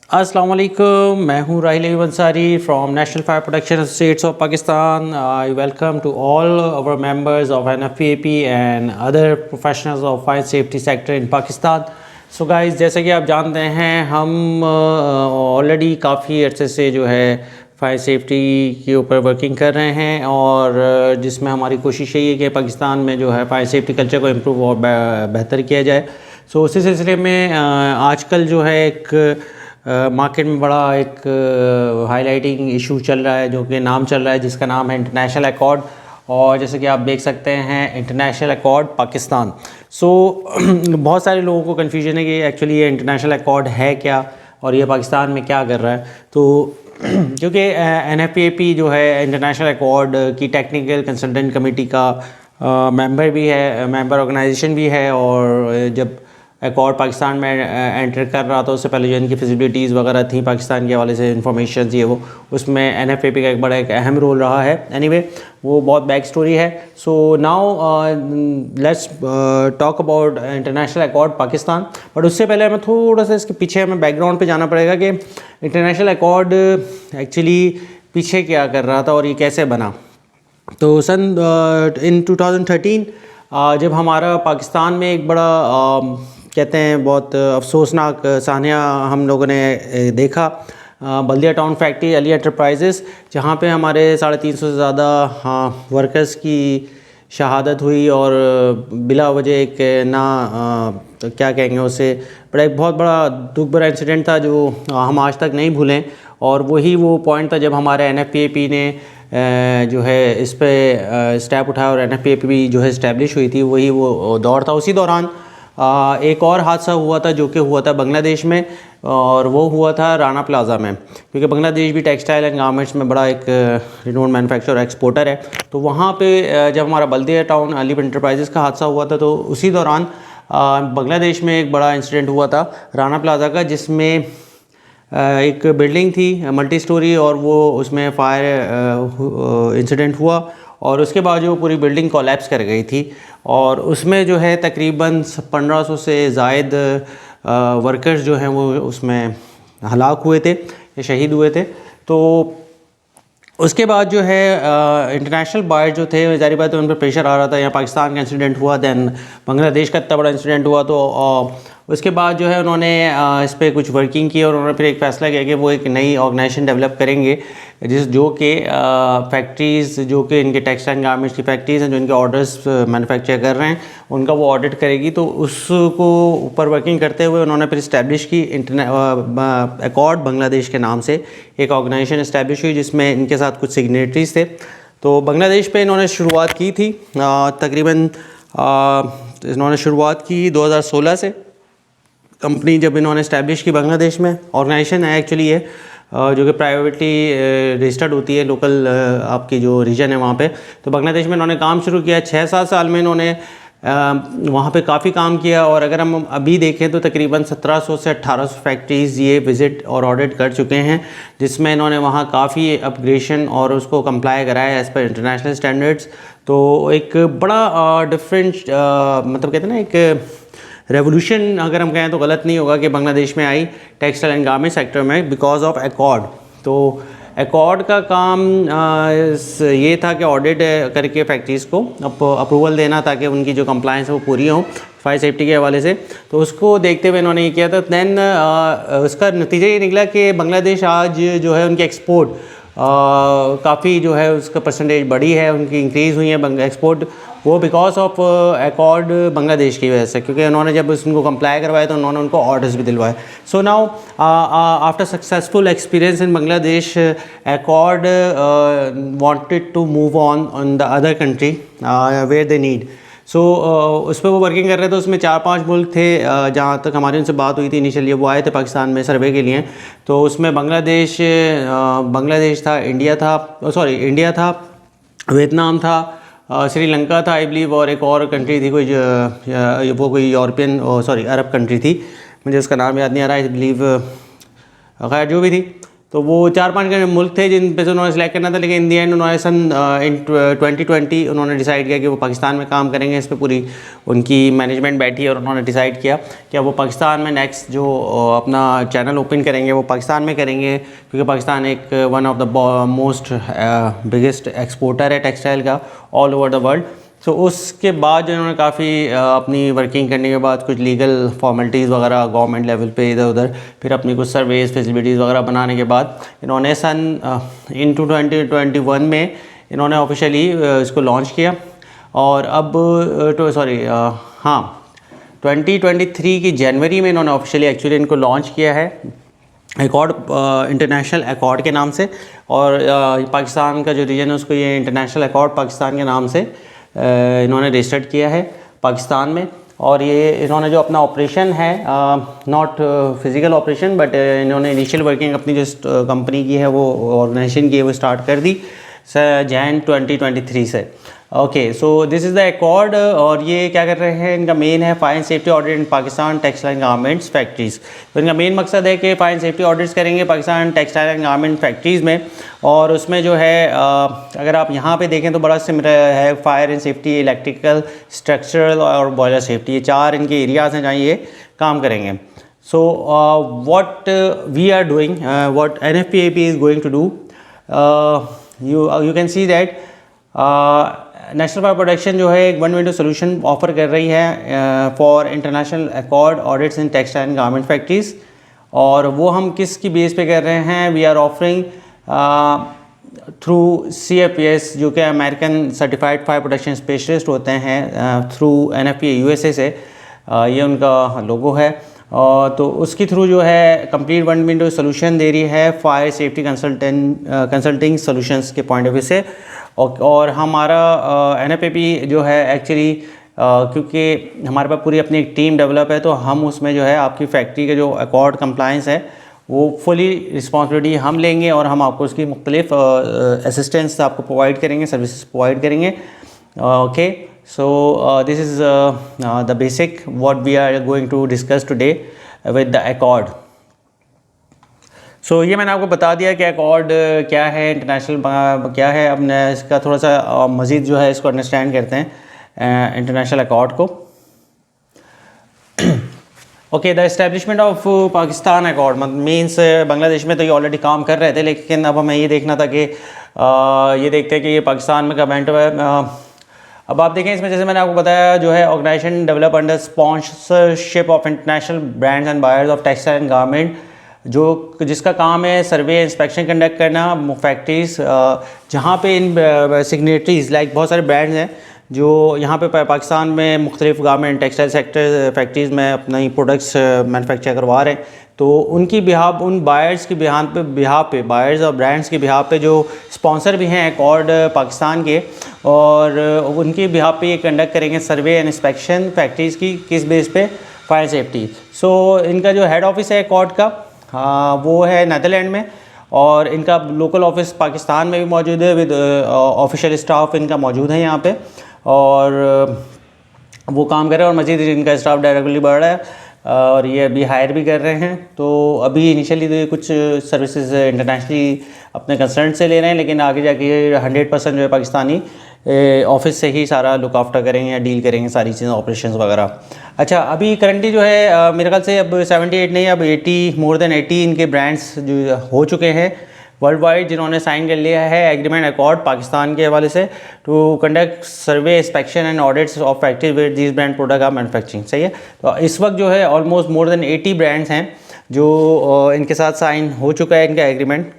अस्सलाम वालेकुम, मैं हूँ Rahil Ansari from National fire Protection Associates of Pakistan. I welcome to all our members of NFPAP and other professionals of fire safety sector in Pakistan. So guys, जैसे कि आप जानते हैं, हम ऑलरेडी काफ़ी अर्से से जो है फायर सेफ्टी के ऊपर वर्किंग कर रहे हैं और जिसमें हमारी कोशिश यही है कि पाकिस्तान में जो है फायर सेफ्टी कल्चर को इम्प्रूव और बेहतर किया जाए। सो उसी सिलसिले में आजकल जो है एक मार्केट में बड़ा एक हाईलाइटिंग इशू चल रहा है, जो कि नाम चल रहा है, जिसका नाम है इंटरनेशनल एकॉर्ड। और जैसे कि आप देख सकते हैं, इंटरनेशनल एकॉर्ड पाकिस्तान। सो बहुत सारे लोगों को कन्फ्यूजन है कि एक्चुअली ये इंटरनेशनल एकॉर्ड है क्या और ये पाकिस्तान में क्या कर रहा है। तो क्योंकि एनएफपीएपी जो है इंटरनेशनल एकॉर्ड की टेक्निकल कंसल्टेंट कमेटी का मेंबर भी है, मेंबर ऑर्गेनाइजेशन भी है। और जब एकॉर्ड पाकिस्तान में एंटर कर रहा था, उससे पहले जो इनकी फिजिबिलिटीज़ वगैरह थी पाकिस्तान के हवाले से इन्फॉर्मेशन ये वो, उसमें एनएफपीएपी का एक अहम रोल रहा है। एनीवे, वो बहुत बैक स्टोरी है। So now let's talk about international accord Pakistan. But उससे पहले हमें थोड़ा सा इसके पीछे हमें बैकग्राउंड पे जाना पड़ेगा कि इंटरनेशनल एकॉर्ड एक्चुअली पीछे क्या कर रहा था और ये कैसे बना। तो सन इन 2013 जब हमारा पाकिस्तान में एक बड़ा कहते हैं बहुत अफसोसनाक सानिया हम लोगों ने देखा, बल्दिया टाउन फैक्ट्री अली एंटरप्राइजेस, जहाँ पे हमारे 350 से ज़्यादा वर्कर्स की शहादत हुई और बिला वजह एक तो क्या कहेंगे उसे, बड़ा एक बहुत बड़ा दुख भरा इंसिडेंट था जो हम आज तक नहीं भूलें। और वही वो पॉइंट था जब हमारे एनएफपीएपी ने जो है इस पे स्टेप उठाया और एनएफपीएपी जो है इस्टेब्लिश हुई थी, वही वो दौर था। उसी दौरान एक और हादसा हुआ था जो कि हुआ था बांग्लादेश में, और वो हुआ था राना प्लाज़ा में, क्योंकि बांग्लादेश भी टेक्सटाइल एंड गारमेंट्स में बड़ा एक रिनोन मैन्युफैक्चर एक्सपोर्टर है। तो वहाँ पे जब हमारा बल्दिया टाउन अली एंटरप्राइजेस का हादसा हुआ था, तो उसी दौरान बांग्लादेश में एक बड़ा इंसिडेंट हुआ था राना प्लाज़ा का, जिसमें एक बिल्डिंग थी मल्टी स्टोरी और वो उसमें फायर इंसिडेंट हुआ और उसके बाद जो पूरी बिल्डिंग कोलैप्स कर गई थी। और उसमें जो है तकरीबन 1500 से ज़ायद वर्कर्स जो हैं वो उसमें हलाक हुए थे या शहीद हुए थे। तो उसके बाद जो है इंटरनेशनल बायर जो थे, ज़ाहिर बात है उन पर प्रेशर आ रहा था। यहाँ पाकिस्तान का इंसिडेंट हुआ, दैन बांग्लादेश का इतना बड़ा इंसिडेंट हुआ, तो उसके बाद जो है उन्होंने इस पर कुछ वर्किंग की और उन्होंने फिर एक फ़ैसला किया कि वो एक नई ऑर्गेनाइजेशन डेवलप करेंगे जो कि फैक्ट्रीज़ जो कि इनके टेक्सटाइल गारमेंट्स की फैक्ट्रीज़ हैं जो इनके ऑर्डर्स मैन्युफैक्चर कर रहे हैं, उनका वो ऑडिट करेगी। तो उसको ऊपर वर्किंग करते हुए उन्होंने फिर इस्टेब्लिश की एकॉर्ड बांग्लादेश के नाम से एक ऑर्गेनाइजेशन इस्टेब्लिश हुई, जिसमें इनके साथ कुछ सिग्नेटरीज थे। तो बांग्लादेश पे इन्होंने शुरुआत की थी, तकरीबन इन्होंने शुरुआत की 2016 से। कंपनी जब इन्होंने इस्टेब्लिश की बांग्लादेश में, ऑर्गेनाइजेशन है एक्चुअली ये, जो कि प्राइवेटली रजिस्टर्ड होती है लोकल आपकी जो रीजन है वहाँ पे। तो बांग्लादेश में इन्होंने काम शुरू किया। 6-7 साल में इन्होंने वहाँ पे काफ़ी काम किया। और अगर हम अभी देखें तो तकरीबन 1700 से 1800 फैक्ट्रीज़ ये विज़िट और ऑडिट कर चुके हैं, जिसमें इन्होंने वहाँ काफ़ी अपग्रेडेशन और उसको कंप्लाई कराया एज़ पर इंटरनेशनल स्टैंडर्ड्स। तो एक बड़ा डिफरेंट मतलब कहते हैं ना, एक रेवोल्यूशन अगर हम कहें तो गलत नहीं होगा कि बांग्लादेश में आई टेक्सटाइल एंड गारमेंट सेक्टर में बिकॉज ऑफ एकॉर्ड। तो एकॉर्ड का काम ये था कि ऑडिट करके फैक्ट्रीज़ को अप्रूवल देना ताकि उनकी जो कंप्लायंस है वो पूरी हो फायर सेफ्टी के हवाले से। तो उसको देखते हुए इन्होंने ये किया था। दैन उसका नतीजा ये निकला कि बांग्लादेश आज जो है उनकी एक्सपोर्ट काफ़ी जो है उसका परसेंटेज बढ़ी है, उनकी इंक्रीज़ हुई है एक्सपोर्ट, वो बिकॉज ऑफ एकॉर्ड बांग्लादेश की वजह से, क्योंकि उन्होंने जब उनको कंप्लाई करवाया तो उन्होंने उनको ऑर्डर्स भी दिलवाए। So now after successful experience in Bangladesh, Accord wanted to move on the other country where they need. So उस पर वो वर्किंग कर रहे थे। उसमें 4-5 मुल्क थे जहाँ तक हमारी उनसे बात हुई थी इनिशियली, वो आए थे पाकिस्तान में सर्वे के लिए। तो उसमें बांग्लादेश था, इंडिया था, वियतनाम था, श्रीलंका था आई बिलीव, और एक और कंट्री थी कोई वो कोई अरब कंट्री थी, मुझे उसका नाम याद नहीं आ रहा आई बिलीव, खैर जो भी थी। तो वो 4-5 मुल्क थे जिन पे से उन्होंने सेलेक्ट करना था, लेकिन इन दी एंड उन्होंने इन 2020 उन्होंने डिसाइड किया कि वो पाकिस्तान में काम करेंगे। इस पर पूरी उनकी मैनेजमेंट बैठी और उन्होंने डिसाइड किया कि वो पाकिस्तान में नेक्स्ट जो अपना चैनल ओपन करेंगे वो पाकिस्तान में करेंगे, क्योंकि पाकिस्तान एक one of the most biggest exporter है टेक्सटाइल का ऑल ओवर द वर्ल्ड। तो उसके बाद जो इन्होंने काफ़ी अपनी वर्किंग करने के बाद कुछ लीगल फॉर्मेलिटीज़ वगैरह गवर्नमेंट लेवल पे इधर उधर, फिर अपनी कुछ सर्वेज फैसिलिटीज़ वगैरह बनाने के बाद इन्होंने इन 2021 में इन्होंने ऑफिशियली इसको लॉन्च किया। और अब 2023 की जनवरी में इन्होंने ऑफिशियली एक्चुअली इनको लॉन्च किया है एकॉर्ड, इंटरनेशनल एकॉर्ड के नाम से। और पाकिस्तान का जो रीजन है उसको ये इंटरनेशनल एकॉर्ड पाकिस्तान के नाम से इन्होंने रजिस्टर्ड किया है पाकिस्तान में। और ये इन्होंने जो अपना ऑपरेशन है, नॉट फिज़िकल ऑपरेशन बट इन्होंने इनिशियल वर्किंग अपनी जो कंपनी की है वो ऑर्गेनाइजेशन की है वो स्टार्ट कर दी जैन 2023 से। Okay, so this is the accord. और ये क्या कर रहे हैं, इनका मेन है fire and safety audit in Pakistan textile and garments factories. तो इनका मेन मकसद है कि फायर एंड सेफ्टी ऑडिट्स करेंगे Pakistan textile and garment factories में। और उसमें जो है अगर आप यहाँ पे देखें तो बड़ा सिमिलर है, fire and safety, electrical, structural और बॉयलर सेफ्टी, ये 4 इनके एरियाज़ हैं जहाँ ये काम करेंगे। So what we are doing, what NFPAP is going to do, you can see that national fire protection जो है एक वन विंडो सोल्यूशन ऑफर कर रही है for international accord audits in textile and garment factories. और वो हम किस की बेस पे कर रहे हैं, we are offering through CFPS जो कि American certified fire protection specialist होते हैं, थ्रू NFPA USA से, ये उनका लोगो है। तो उसके थ्रू जो है कंप्लीट वन विंडो सोल्यूशन दे रही है फायर सेफ्टी कंसल्टिंग सॉल्यूशंस के पॉइंट ऑफ व्यू से। और हमारा NFPAP जो है एक्चुअली क्योंकि हमारे पास पूरी अपनी एक टीम डेवलप है, तो हम उसमें जो है आपकी फैक्ट्री के जो एकॉर्ड कंप्लाइंस है वो फुली रिस्पॉन्सिबिलिटी हम लेंगे और हम आपको उसकी मुख्तलिफ असिस्टेंस आपको प्रोवाइड करेंगे, सर्विसेज प्रोवाइड करेंगे। Okay, so this is the basic what we are going to discuss today with the Accord. So ये मैंने आपको बता दिया कि एकॉर्ड क्या है, इंटरनेशनल क्या है। अब इसका थोड़ा सा मज़ीद जो है इसको अंडरस्टैंड करते हैं इंटरनेशनल एकॉर्ड को। Okay, the establishment of Pakistan accord means Bangladesh में तो ये ऑलरेडी काम कर रहे थे, लेकिन अब हमें ये देखना था कि ये देखते हैं कि ये पाकिस्तान में कब एंटर हुआ। अब आप देखें इसमें जैसे मैंने आपको बताया जो है organisation develop under sponsorship of international brands and buyers of textile and garment, जो जिसका काम है सर्वे इंस्पेक्शन कंडक्ट करना फैक्ट्रीज़ जहाँ पे इन सिग्नेटरीज़ लाइक बहुत सारे ब्रांड्स हैं जो यहाँ पे पाकिस्तान में मुख्तलिफ गारमेंट टेक्सटाइल सेक्टर फैक्ट्रीज़ में अपना ही प्रोडक्ट्स मैन्युफैक्चर करवा रहे हैं। तो उनकी बिहाफ उन बायर्स की बिहाफ पे बायर्स और ब्रांड्स के बिहाफ पे जो स्पॉन्सर भी हैं एकॉर्ड पाकिस्तान के, और उनकी बिहाफ पे ये कंडक्ट करेंगे सर्वे एंड इंस्पेक्शन फैक्ट्रीज़ की, किस बेस पे, फायर सेफ्टी। सो इनका जो हेड ऑफिस है एकॉर्ड का वो है नीदरलैंड में, और इनका लोकल ऑफिस पाकिस्तान में भी मौजूद है विद ऑफिशियल स्टाफ इनका मौजूद है यहाँ पे, और वो काम कर रहे हैं और मज़ीद इनका स्टाफ डायरेक्टली बढ़ रहा है और ये अभी हायर भी कर रहे हैं। तो अभी इनिशियली तो ये कुछ सर्विसेज इंटरनेशनली अपने कंसर्न से ले रहे हैं, लेकिन आगे जाके 100% जो है पाकिस्तानी ऑफिस से ही सारा लुक आफ्टर करेंगे या डील करेंगे सारी चीज़ें, ऑपरेशंस वगैरह। अच्छा, अभी करंटली जो है मेरे ख्याल से अब 78 नहीं, अब 80 मोर देन 80 इनके ब्रांड्स जो हो चुके हैं वर्ल्ड वाइड, जिन्होंने साइन कर लिया है एग्रीमेंट एकॉर्ड पाकिस्तान के हवाले से to conduct survey inspection and audits of factory with this brand product of manufacturing. सही है, तो इस वक्त जो है ऑलमोस्ट मोर देन 80 ब्रांड्स हैं जो इनके साथ साइन हो चुका है इनका एग्रीमेंट,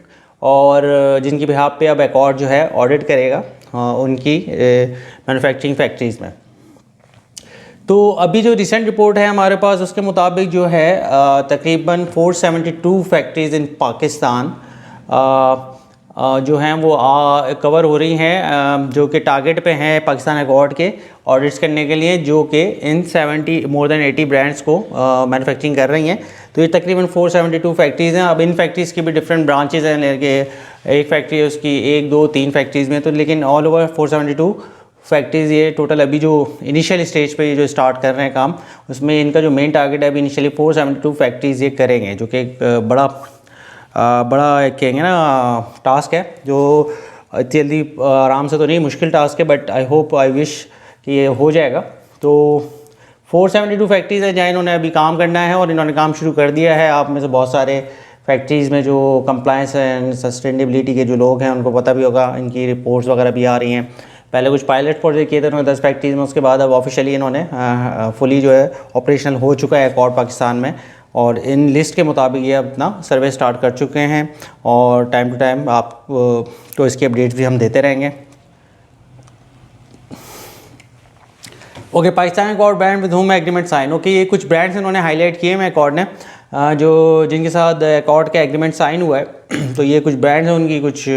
और जिनकी बिहाफ पे अब एकॉर्ड जो है ऑडिट करेगा उनकी मैन्युफैक्चरिंग फैक्ट्रीज़ में। तो अभी जो रिसेंट रिपोर्ट है हमारे पास उसके मुताबिक जो है तकरीबन 472 फैक्ट्रीज़ इन पाकिस्तान जो हैं वो कवर हो रही हैं, जो कि टारगेट पे हैं पाकिस्तान एकॉर्ड के ऑडिट्स करने के लिए, जो कि इन 70 मोर देन 80 ब्रांड्स को मैन्युफैक्चरिंग कर रही हैं। तो ये तकरीबन 472 फैक्ट्रीज़ हैं। अब इन फैक्ट्रीज़ की भी डिफरेंट ब्रांचेज़ हैं, लेकिन एक फैक्ट्री है उसकी 1, 2, 3 फैक्ट्रीज़ में, तो लेकिन ऑल ओवर 472 फैक्ट्रीज़ ये टोटल अभी जो इनिशियल स्टेज पे जो स्टार्ट कर रहे हैं काम, उसमें इनका जो मेन टारगेट है अभी इनिशियली 472 फैक्ट्रीज़ ये करेंगे, जो कि एक बड़ा बड़ा एक कहेंगे ना टास्क है, जो इतनी जल्दी आराम से तो नहीं, मुश्किल टास्क है, but I hope I wish कि ये हो जाएगा। तो 472 फैक्ट्रीज़ है जहाँ इन्होंने अभी काम करना है और इन्होंने काम शुरू कर दिया है। आप में से बहुत सारे फैक्ट्रीज़ में जो कंप्लायंस एंड सस्टेनेबिलिटी के जो लोग हैं उनको पता भी होगा, इनकी रिपोर्ट्स वगैरह भी आ रही हैं। पहले कुछ पायलट प्रोजेक्ट किए थे उन्होंने 10 फैक्ट्रीज़ में, उसके बाद अब ऑफिशियली इन्होंने फुली जो है ऑपरेशनल हो चुका है एकॉर्ड पाकिस्तान में, और इन लिस्ट के मुताबिक ये अपना सर्वे स्टार्ट कर चुके हैं और टाइम टू टाइम आप तो इसकी अपडेट्स भी हम देते रहेंगे। Okay, Pakistan accord brand with home agreement sign. Okay, ये कुछ ब्रांड्स इन्होंने हाईलाइट किए हैं एकॉर्ड ने, जो जिनके साथ एकॉर्ड का एग्रीमेंट साइन हुआ है। तो ये कुछ ब्रांड्स हैं, उनकी कुछ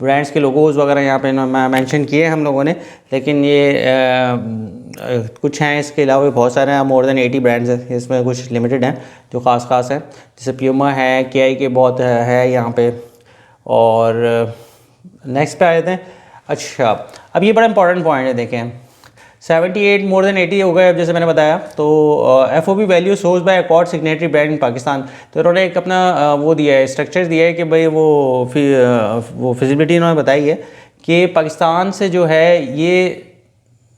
ब्रांड्स के लोगोज़ वगैरह यहाँ पे मेंशन किए हैं हम लोगों ने, लेकिन ये कुछ हैं, इसके अलावा भी बहुत सारे हैं, मोर देन 80 ब्रांड्स हैं, इसमें कुछ लिमिटेड हैं जो ख़ास हैं, जैसे प्यूमा है, केआई के बहुत है यहाँ पे। और नेक्स्ट पे आ जाते हैं। अच्छा, अब ये बड़ा इंपॉर्टेंट पॉइंट है, देखें 78 मोर देन 80 हो गए अब, जैसे मैंने बताया। तो FOB value source by accord signatory brand in Pakistan. तो उन्होंने एक अपना वो दिया है, स्ट्रक्चर दिया है कि भाई वो फिजिबिलिटी उन्होंने बताई है कि पाकिस्तान से जो है ये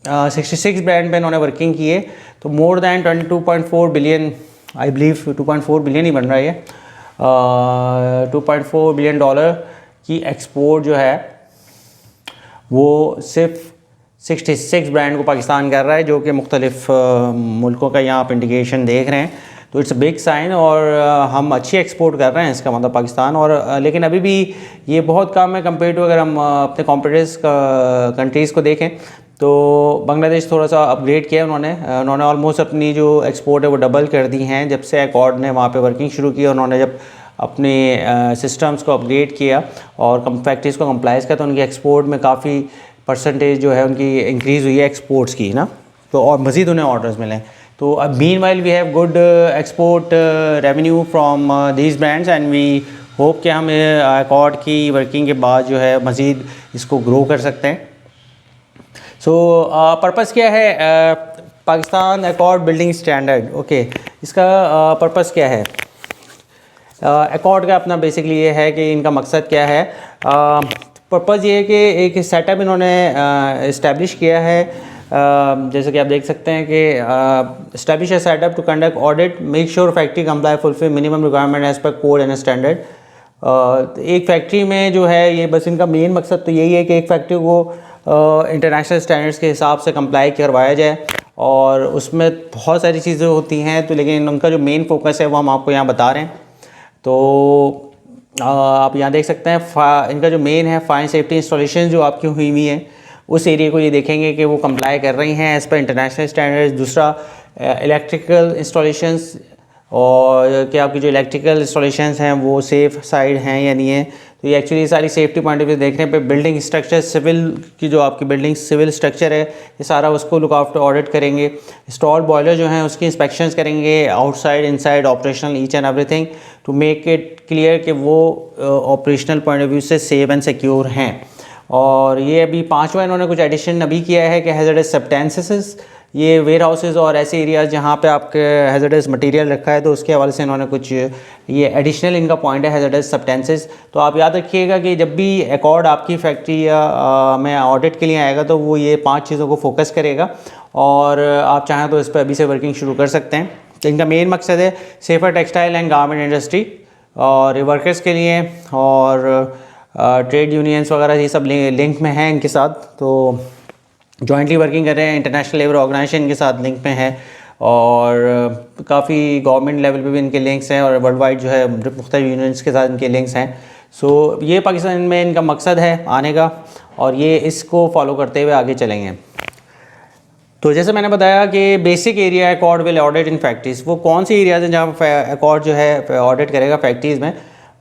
66 ब्रांड पे इन्होंने वर्किंग की है। तो more than 22.4 billion, I believe 2.4 billion ही बन रहा है, 2.4 बिलियन डॉलर की एक्सपोर्ट जो है वो सिर्फ 66 ब्रांड को पाकिस्तान कर रहा है, जो कि मुख्तलिफ मुल्कों का यहाँ आप इंडिकेशन देख रहे हैं। तो इट्स अ बिग साइन, और हम अच्छी एक्सपोर्ट कर रहे हैं इसका मतलब पाकिस्तान। और लेकिन अभी भी ये बहुत कम है कंपेयर टू, अगर हम अपने कॉम्पिटिटर्स कंट्रीज़ को देखें तो बांग्लादेश थोड़ा सा अपग्रेड किया उन्होंने ऑलमोस्ट अपनी जो एक्सपोर्ट है वो डबल कर दी हैं जब से एकॉर्ड ने वहाँ पे वर्किंग शुरू की। उन्होंने जब अपने सिस्टम्स को अपग्रेड किया और फैक्ट्रीज़ को कंप्लाइज किया, तो उनकी एक्सपोर्ट में काफ़ी परसेंटेज जो है उनकी इंक्रीज़ हुई है एक्सपोर्ट्स की ना, तो और मज़ीद उन्हें ऑर्डर्स मिले। तो अब meanwhile we have good export revenue from these brands, and we hope कि हम एकॉर्ड की वर्किंग के बाद जो है मज़ीद इसको ग्रो कर सकते हैं। सो पर्पस क्या है Pakistan accord building standard? Okay, इसका पर्पस क्या है? एकॉर्ड का अपना बेसिकली ये है कि इनका मकसद क्या है। पर्पज़ ये है कि एक सेटअप इन्होंने इस्टेब्लिश किया है, जैसे कि आप देख सकते हैं कि establish a setup to conduct audit, make sure factory comply fulfil minimum requirement as per code and standard. एक फैक्ट्री में जो है ये बस इनका मेन मकसद तो यही है कि एक फैक्ट्री को इंटरनेशनल स्टैंडर्ड्स के हिसाब से कंप्लाई करवाया जाए, और उसमें बहुत सारी चीज़ें होती हैं, तो लेकिन उनका जो मेन फोकस है वो हम आपको यहाँ बता रहे हैं। तो आप यहाँ देख सकते हैं इनका जो मेन है फायर सेफ्टी इंस्टॉलेशन जो आपकी हुई है उस एरिया को ये देखेंगे कि वो कंप्लाई कर रही हैं एज़ पर इंटरनेशनल स्टैंडर्ड्स। दूसरा इलेक्ट्रिकल इंस्टॉलेशंस, और कि आपकी जो इलेक्ट्रिकल इंस्टॉलेशंस हैं वो सेफ़ साइड हैं या नहीं है। तो ये एक्चुअली सारी सेफ्टी पॉइंट ऑफ व्यू देखने पे बिल्डिंग स्ट्रक्चर, सिविल की जो आपकी बिल्डिंग सिविल स्ट्रक्चर है ये सारा उसको लुक आफ्टर ऑडिट करेंगे। इंस्टॉल बॉयलर जो हैं उसकी इंस्पेक्शंस करेंगे, outside inside operational each and everything to make it clear कि वो ऑपरेशनल पॉइंट ऑफ व्यू से सेफ एंड सिक्योर हैं। और ये अभी 5वां इन्होंने कुछ एडिशन अभी किया है कि हैज़ार्डस सब्सटेंसेस, ये वेयर हाउसेज़ और ऐसे एरियाज़ जहाँ पे आपके हैज़ार्डस मटेरियल रखा है, तो उसके हवाले से इन्होंने कुछ ये एडिशनल इनका पॉइंट है हैज़ार्डस सब्सटेंसेस। तो आप याद रखिएगा कि जब भी एकॉर्ड आपकी फैक्ट्री या में ऑडिट के लिए आएगा तो वो ये 5 चीज़ों को फोकस करेगा, और आप चाहें तो इस पर अभी से वर्किंग शुरू कर सकते हैं। तो इनका मेन मकसद है safer textile and garment industry और वर्कर्स के लिए, और ट्रेड यूनियंस वगैरह ये सब लिंक में हैं इनके साथ। तो जॉइंटली वर्किंग कर रहे हैं, इंटरनेशनल लेबर ऑर्गेनाइजेशन के साथ लिंक में है, और काफ़ी गवर्नमेंट लेवल पे भी इनके लिंक्स हैं, और वर्ल्ड वाइड जो है मुख्तलिफ यूनियंस के साथ इनके लिंक्स हैं। सो ये पाकिस्तान में इनका मकसद है आने का, और ये इसको फॉलो करते हुए आगे चलेंगे। तो जैसे मैंने बताया कि basic area accord will audit in factories, वो कौन सी एरियाज़ हैं जहाँ एकॉर्ड जो है ऑडिट करेगा फैक्ट्रीज़ में।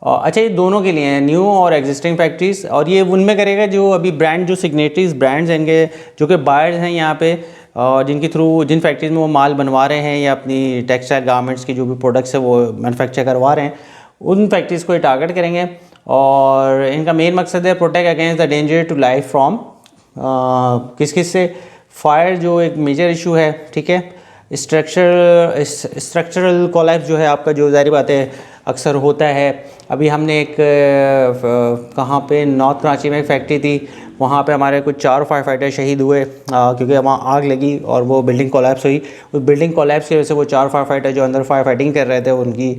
अच्छा, ये दोनों के लिए हैं, न्यू और एग्जिस्टिंग फैक्ट्रीज़, और ये उनमें करेगा जो अभी ब्रांड, जो सिग्नेटरीज ब्रांड्स हैं इनके, जो कि बायर्स हैं यहाँ पे, जिनके थ्रू जिन फैक्ट्रीज़ में वो माल बनवा रहे हैं या अपनी टेक्सटाइल गारमेंट्स की जो भी प्रोडक्ट्स है वो मैन्युफैक्चर करवा रहे हैं, उन फैक्ट्रीज़ को ये टारगेट करेंगे। और इनका मेन मकसद है protect against the danger to life from किस से, फायर जो एक मेजर इशू है, ठीक है। स्ट्रक्चरल कोलैप्स जो है आपका, जो ज़ाहिर बात है अक्सर होता है। अभी हमने एक कहाँ पे नॉर्थ कराची में एक फैक्ट्री थी, वहाँ पे हमारे कुछ 4 फायर फाइटर शहीद हुए क्योंकि वहाँ आग लगी और वो बिल्डिंग कोलैप्स हुई। उस बिल्डिंग कोलैप्स की वजह से वो 4 फायर फाइटर जो अंदर फायर फाइटिंग कर रहे थे उनकी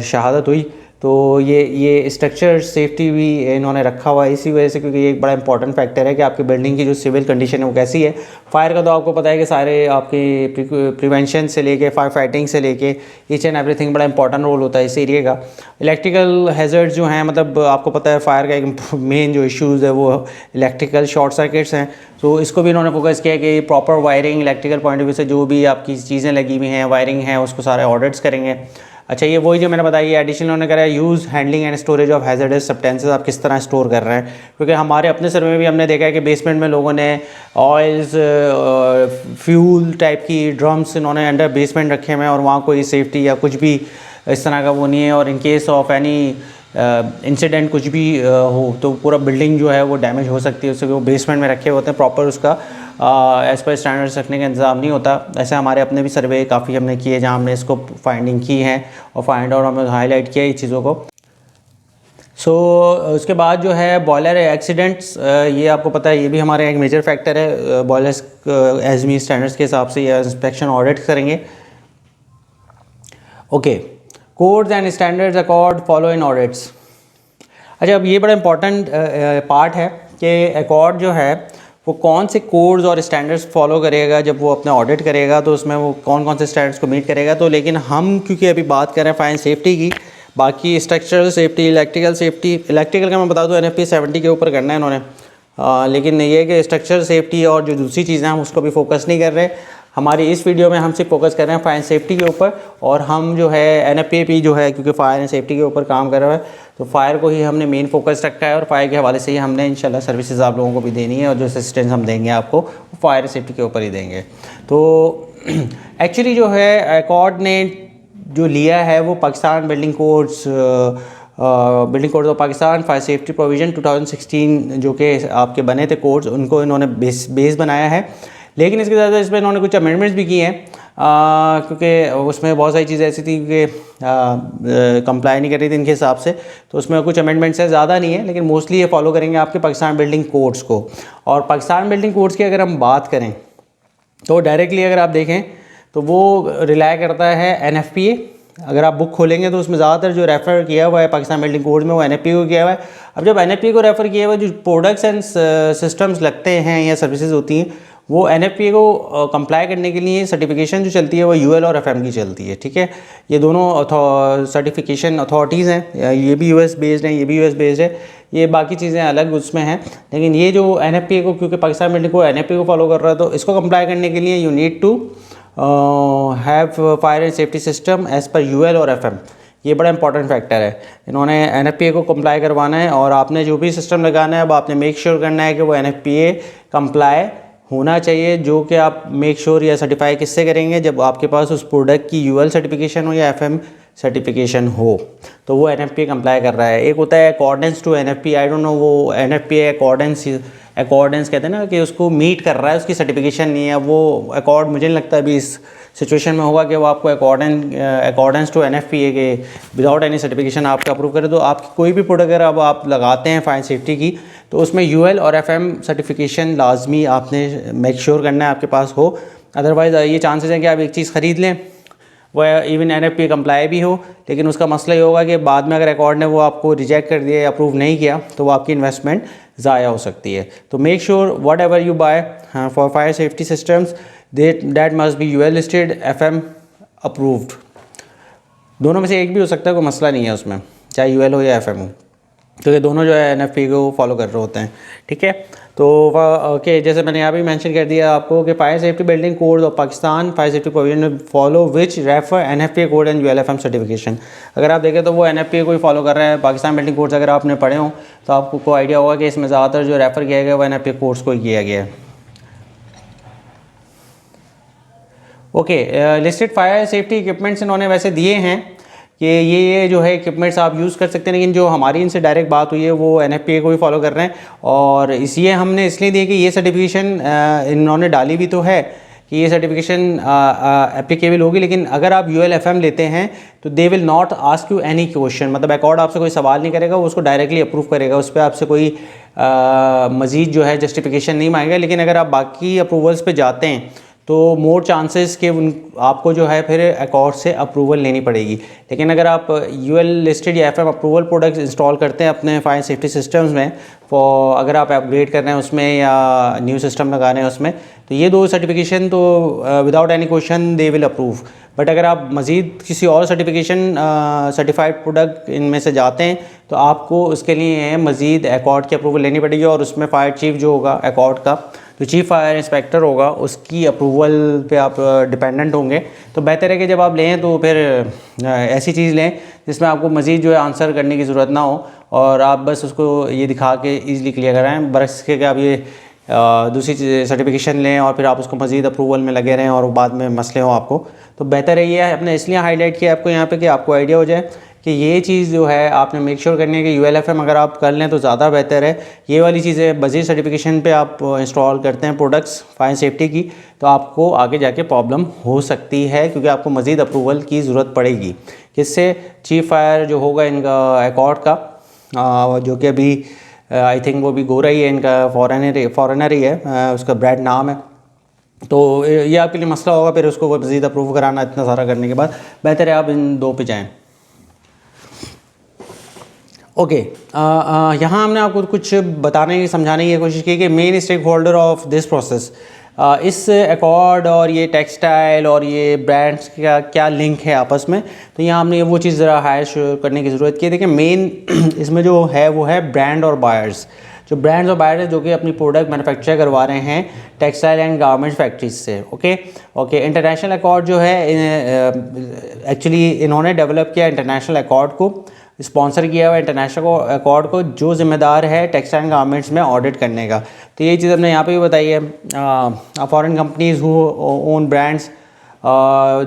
शहादत हुई। तो ये स्ट्रक्चर सेफ्टी भी इन्होंने रखा हुआ है इसी वजह से, क्योंकि ये एक बड़ा इंपॉर्टेंट फैक्टर है कि आपकी बिल्डिंग की जो सिविल कंडीशन है वो कैसी है। फायर का तो आपको पता है कि सारे आपके प्रिवेंशन से लेके फायर फाइटिंग से लेके ईच एंड एवरीथिंग बड़ा इंपॉर्टेंट रोल होता है इस एरिया का। इलेक्ट्रिकल हैज़र्ड्स जो हैं, मतलब आपको पता है फायर का एक मेन जो इश्यूज़ है वो इलेक्ट्रिकल शॉर्ट सर्किट्स हैं। तो इसको भी इन्होंने फोकस किया कि proper wiring electrical point of view से जो भी आपकी चीज़ें लगी हुई हैं वायरिंग है उसको सारे ऑडिट्स करेंगे। अच्छा, ये वही जो मैंने बताया, एडिशनल उन्होंने करा है use handling and storage of हैज़र्डस substances, आप किस तरह स्टोर कर रहे हैं। क्योंकि हमारे अपने सर्वे में भी हमने देखा है कि बेसमेंट में लोगों ने ऑयल्स फ्यूल टाइप की ड्रम्स इन्होंने अंडर बेसमेंट रखे हुए हैं और वहाँ कोई सेफ्टी या कुछ भी इस तरह का वो नहीं है, और in case of any incident कुछ भी हो तो पूरा बिल्डिंग जो है वो डैमेज हो सकती है, उससे वो बेसमेंट में रखे होते हैं, प्रॉपर उसका एज़ पर स्टैंडर्ड्स रखने का इंतज़ाम नहीं होता। ऐसे हमारे अपने भी सर्वे काफ़ी हमने किए जहाँ हमने इसको फाइंडिंग की है और फाइंड आउट हमने हाईलाइट किया इस चीज़ों को। उसके बाद जो है बॉयलर एक्सीडेंट्स, ये आपको पता है ये भी हमारे एक मेजर फैक्टर है। बॉयलर्स एज़मी स्टैंडर्ड्स के हिसाब से ये इंस्पेक्शन ऑडिट करेंगे। Okay, codes and standards accord follow in audits. अच्छा, अब ये बड़ा इंपॉर्टेंट पार्ट है कि अकॉर्ड जो है वो कौन से कोड्स और स्टैंडर्ड्स फॉलो करेगा जब वो अपना ऑडिट करेगा, तो उसमें वो कौन कौन से स्टैंडर्ड्स को मीट करेगा। तो लेकिन हम क्योंकि अभी बात कर रहे हैं फायर सेफ्टी की, बाकी structural safety, electrical safety, electrical का मैं बता दूँ NFPA 70 के ऊपर करना है इन्होंने, लेकिन ये है कि स्ट्रक्चरल सेफ्टी और जो दूसरी चीज़ें हम उसको भी फोकस नहीं कर रहे। हमारी इस वीडियो में हम सिर्फ फोकस कर रहे हैं फायर सेफ्टी के ऊपर, और हम जो है NFPA जो है क्योंकि फायर एंड सेफ्टी के ऊपर काम कर रहा है तो फायर को ही हमने मेन फोकस रखा है, और फायर के हवाले से ही हमने इंशाल्लाह सर्विसेज आप लोगों को भी देनी है, और जो असिस्टेंस हम देंगे आपको वो फायर सेफ्टी के ऊपर ही देंगे। तो एक्चुअली जो है अकॉर्ड ने जो लिया है वो Pakistan building codes of Pakistan fire safety provision 2016 जो कि आपके बने थे कोड्स, उनको इन्होंने बेस बनाया है। लेकिन इसके साथ इसमें इन्होंने कुछ अमेंडमेंट्स भी किए हैं क्योंकि उसमें बहुत सारी चीज़ें ऐसी थी कि कंप्लाई नहीं कर रही थी इनके हिसाब से, तो उसमें कुछ अमेंडमेंट्स है, ज़्यादा नहीं है, लेकिन मोस्टली ये फॉलो करेंगे आपके पाकिस्तान बिल्डिंग कोड्स को। और पाकिस्तान बिल्डिंग कोड्स की अगर हम बात करें तो डायरेक्टली अगर आप देखें तो वो रिलाई करता है NFPA। अगर आप बुक खोलेंगे तो उसमें ज़्यादातर जो रेफ़र किया हुआ है पाकिस्तान बिल्डिंग कोड में वो NFPA को किया हुआ है। अब जब NFPA को रेफ़र किया हुआ है, जो प्रोडक्ट्स एंड सिस्टम्स लगते हैं या सर्विसेज होती हैं, वो NFPA को कंप्लाई करने के लिए सर्टिफिकेशन जो चलती है वो UL और FM की चलती है। ठीक है, ये दोनों सर्टिफिकेशन अथॉरिटीज़ हैं, ये भी US बेस्ड हैं, ये भी US बेस्ड है, ये बाकी चीज़ें अलग उसमें हैं। लेकिन ये जो NFPA को, क्योंकि पाकिस्तान बिल्डिंग को NFPA को फॉलो कर रहा है, तो इसको कंप्लाई करने के लिए you need to have fire and safety system as per UL और FM। ये बड़ा इंपॉर्टेंट फैक्टर है, इन्होंने NFPA को कंप्लाई करवाना है, और आपने जो भी सिस्टम लगाना है अब आपने मेक श्योर करना है कि वो NFPA कंप्लाई होना चाहिए। जो कि आप मेक श्योर या सर्टिफाई किससे करेंगे, जब आपके पास उस प्रोडक्ट की UL सर्टिफिकेशन हो या FM सर्टिफिकेशन हो, तो वो NFPA कंप्लाई कर रहा है। एक होता है accordance to NFPA, I don't know वो NFPA अकॉर्डेंस कहते हैं ना, कि उसको मीट कर रहा है, उसकी सर्टिफिकेशन नहीं है वो अकॉर्ड। मुझे नहीं लगता अभी इस सिचुएशन में होगा कि वो आपको अकॉर्डेंस टू NFPA के विदाउट एनी सर्टिफिकेशन आपका अप्रूव करे। तो आपकी कोई भी प्रोडक्ट अगर अब आप लगाते हैं फायर सेफ्टी की, तो उसमें UL और FM सर्टिफिकेशन लाजमी आपने मेक श्योर करना है आपके पास हो। अदरवाइज़ ये चांसेस हैं कि आप एक चीज़ ख़रीद लें, वह इवन NFPA कंप्लाई भी हो, लेकिन उसका मसला ये होगा कि बाद में अगर अकॉर्ड ने वो आपको रिजेक्ट कर दिया या अप्रूव नहीं किया तो वो आपकी इन्वेस्टमेंट ज़ाया हो सकती है। तो make sure whatever you buy for fire safety systems that must be UL listed, FM approved. दोनों में से एक भी हो सकता है, कोई मसला नहीं है उसमें, चाहे UL हो या FM हो, क्योंकि दोनों जो है NFPA को फॉलो कर रहे होते हैं। ठीक है, तो ओके, जैसे मैंने यहाँ भी मेंशन कर दिया आपको कि fire safety building code of Pakistan fire safety provision follow which refer NFPA code and UL FM certification. अगर आप देखें तो वो NFPA को ही फॉलो कर रहे हैं। पाकिस्तान बिल्डिंग कोड्स अगर आपने पढ़े हो तो आपको कोई आइडिया होगा कि इसमें ज़्यादातर जो रेफ़र किया गया वो NFPA कोड्स को ही किया गया है। Okay, listed fire safety equipments इन्होंने वैसे दिए हैं कि ये जो है इक्विपमेंट्स आप यूज़ कर सकते हैं, लेकिन जो हमारी इनसे डायरेक्ट बात हुई है वो NFPA को ही फॉलो कर रहे हैं। और इसलिए हमने इसलिए दिए कि ये सर्टिफिकेशन इन्होंने डाली भी तो है, कि ये सर्टिफिकेशन एप्लीकेबल होगी, लेकिन अगर आप UL-FM लेते हैं तो they will not ask you any question, मतलब अकॉर्ड आपसे कोई सवाल नहीं करेगा, वो उसको डायरेक्टली अप्रूव करेगा, उस पर आपसे कोई मज़ीद जो है जस्टिफिकेशन नहीं मांगेगा। लेकिन अगर आप बाकी अप्रूवल्स पे जाते हैं तो मोर चांसेस कि आपको जो है फिर अकॉर्ड से अप्रूवल लेनी पड़ेगी। लेकिन अगर आप UL लिस्टेड या FM अप्रूवल प्रोडक्ट्स इंस्टॉल करते हैं अपने फायर सेफ्टी सिस्टम्स में, अगर आप अपग्रेड कर रहे हैं उसमें या न्यू सिस्टम लगा रहे हैं उसमें, तो ये 2 सर्टिफिकेशन तो without any question they will approve. But अगर आप मज़ीद किसी और सर्टिफिकेशन सर्टिफाइड प्रोडक्ट इनमें से जाते हैं तो आपको उसके लिए मज़ीद अकॉर्ड की अप्रूवल लेनी पड़ेगी, और उसमें फायर चीफ जो होगा अकॉर्ड का, जो चीफ फायर इंस्पेक्टर होगा, उसकी अप्रूवल पे आप डिपेंडेंट होंगे। तो बेहतर है कि जब आप लें तो फिर ऐसी चीज़ लें जिसमें आपको मज़ीद जो है आंसर करने की ज़रूरत ना हो, और आप बस उसको ये दिखा के ईज़िली क्लियर कराएँ, बरक्स के कि आप ये दूसरी सर्टिफिकेशन लें और फिर आप उसको मज़ीद अप्रूवल में लगे रहें और बाद में मसले हों आपको। तो बेहतर है ये हमने इसलिए हाईलाइट किया आपको यहाँ पे कि आपको आइडिया हो जाए कि ये चीज़ जो है आपने मेक श्योर करनी है कि UL-FM अगर आप कर लें तो ज़्यादा बेहतर है। ये वाली चीज़ें मज़ीद सर्टिफिकेशन पे आप इंस्टॉल करते हैं प्रोडक्ट्स फायर सेफ्टी की, तो आपको आगे जाके प्रॉब्लम हो सकती है, क्योंकि आपको मज़ीद अप्रूवल की ज़रूरत पड़ेगी। किससे? चीफ फायर जो होगा इनका अकॉर्ड का, जो कि अभी आई थिंक वो भी गोरा ही है, इनका फॉरेनर ही है, उसका ब्रांड नाम है। तो ये आपके लिए मसला होगा फिर उसको मज़ीद अप्रूव कराना, इतना सारा करने के बाद बेहतर है आप इन 2 पे जाएँ। ओके, यहाँ हमने आपको कुछ बताने की समझाने की कोशिश की कि main stakeholder of this process, इस अकॉर्ड और ये टेक्सटाइल और ये ब्रांड्स का क्या लिंक है आपस में। तो यहाँ हमने वो चीज़ ज़रा हाईलाइट करने की ज़रूरत की है। देखिए मेन इसमें जो है वो है ब्रांड और बायर्स। जो ब्रांड्स और बायर्स हैं जो कि अपनी प्रोडक्ट मैन्युफैक्चर करवा रहे हैं टेक्सटाइल एंड गारमेंट्स फैक्ट्रीज से। ओके, इंटरनेशनल अकॉर्ड जो है एक्चुअली इन्होंने डेवलप किया इंटरनेशनल अकॉर्ड को, स्पॉन्सर किया हुआ इंटरनेशनल अकॉर्ड को, जो ज़िम्मेदार है टेक्सटाइल एंड गारमेंट्स में ऑडिट करने का। तो ये चीज़ हमने यहाँ पे भी बताई है। Foreign companies who own brands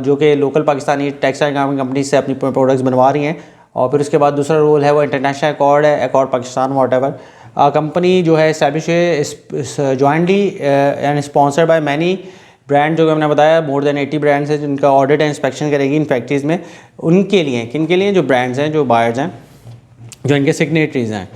जो कि local Pakistani textile garment company से अपनी प्रोडक्ट्स बनवा रही हैं, और फिर उसके बाद दूसरा रोल है वो इंटरनेशनल अकॉर्ड है, अकॉर्ड पाकिस्तान वॉटेवर कंपनी जो है एस्टैब्लिश है jointly and sponsored by many brand, जो कि हमने बताया मोर देन 80 ब्रांड्स हैं जिनका ऑडिट एंड इंस्पेक्शन करेगी इन फैक्ट्रीज़ में। उनके लिए किन के लिए? जो ब्रांड्स हैं, जो बायर्स हैं, जो इनके सिग्नेटरीज़ हैं,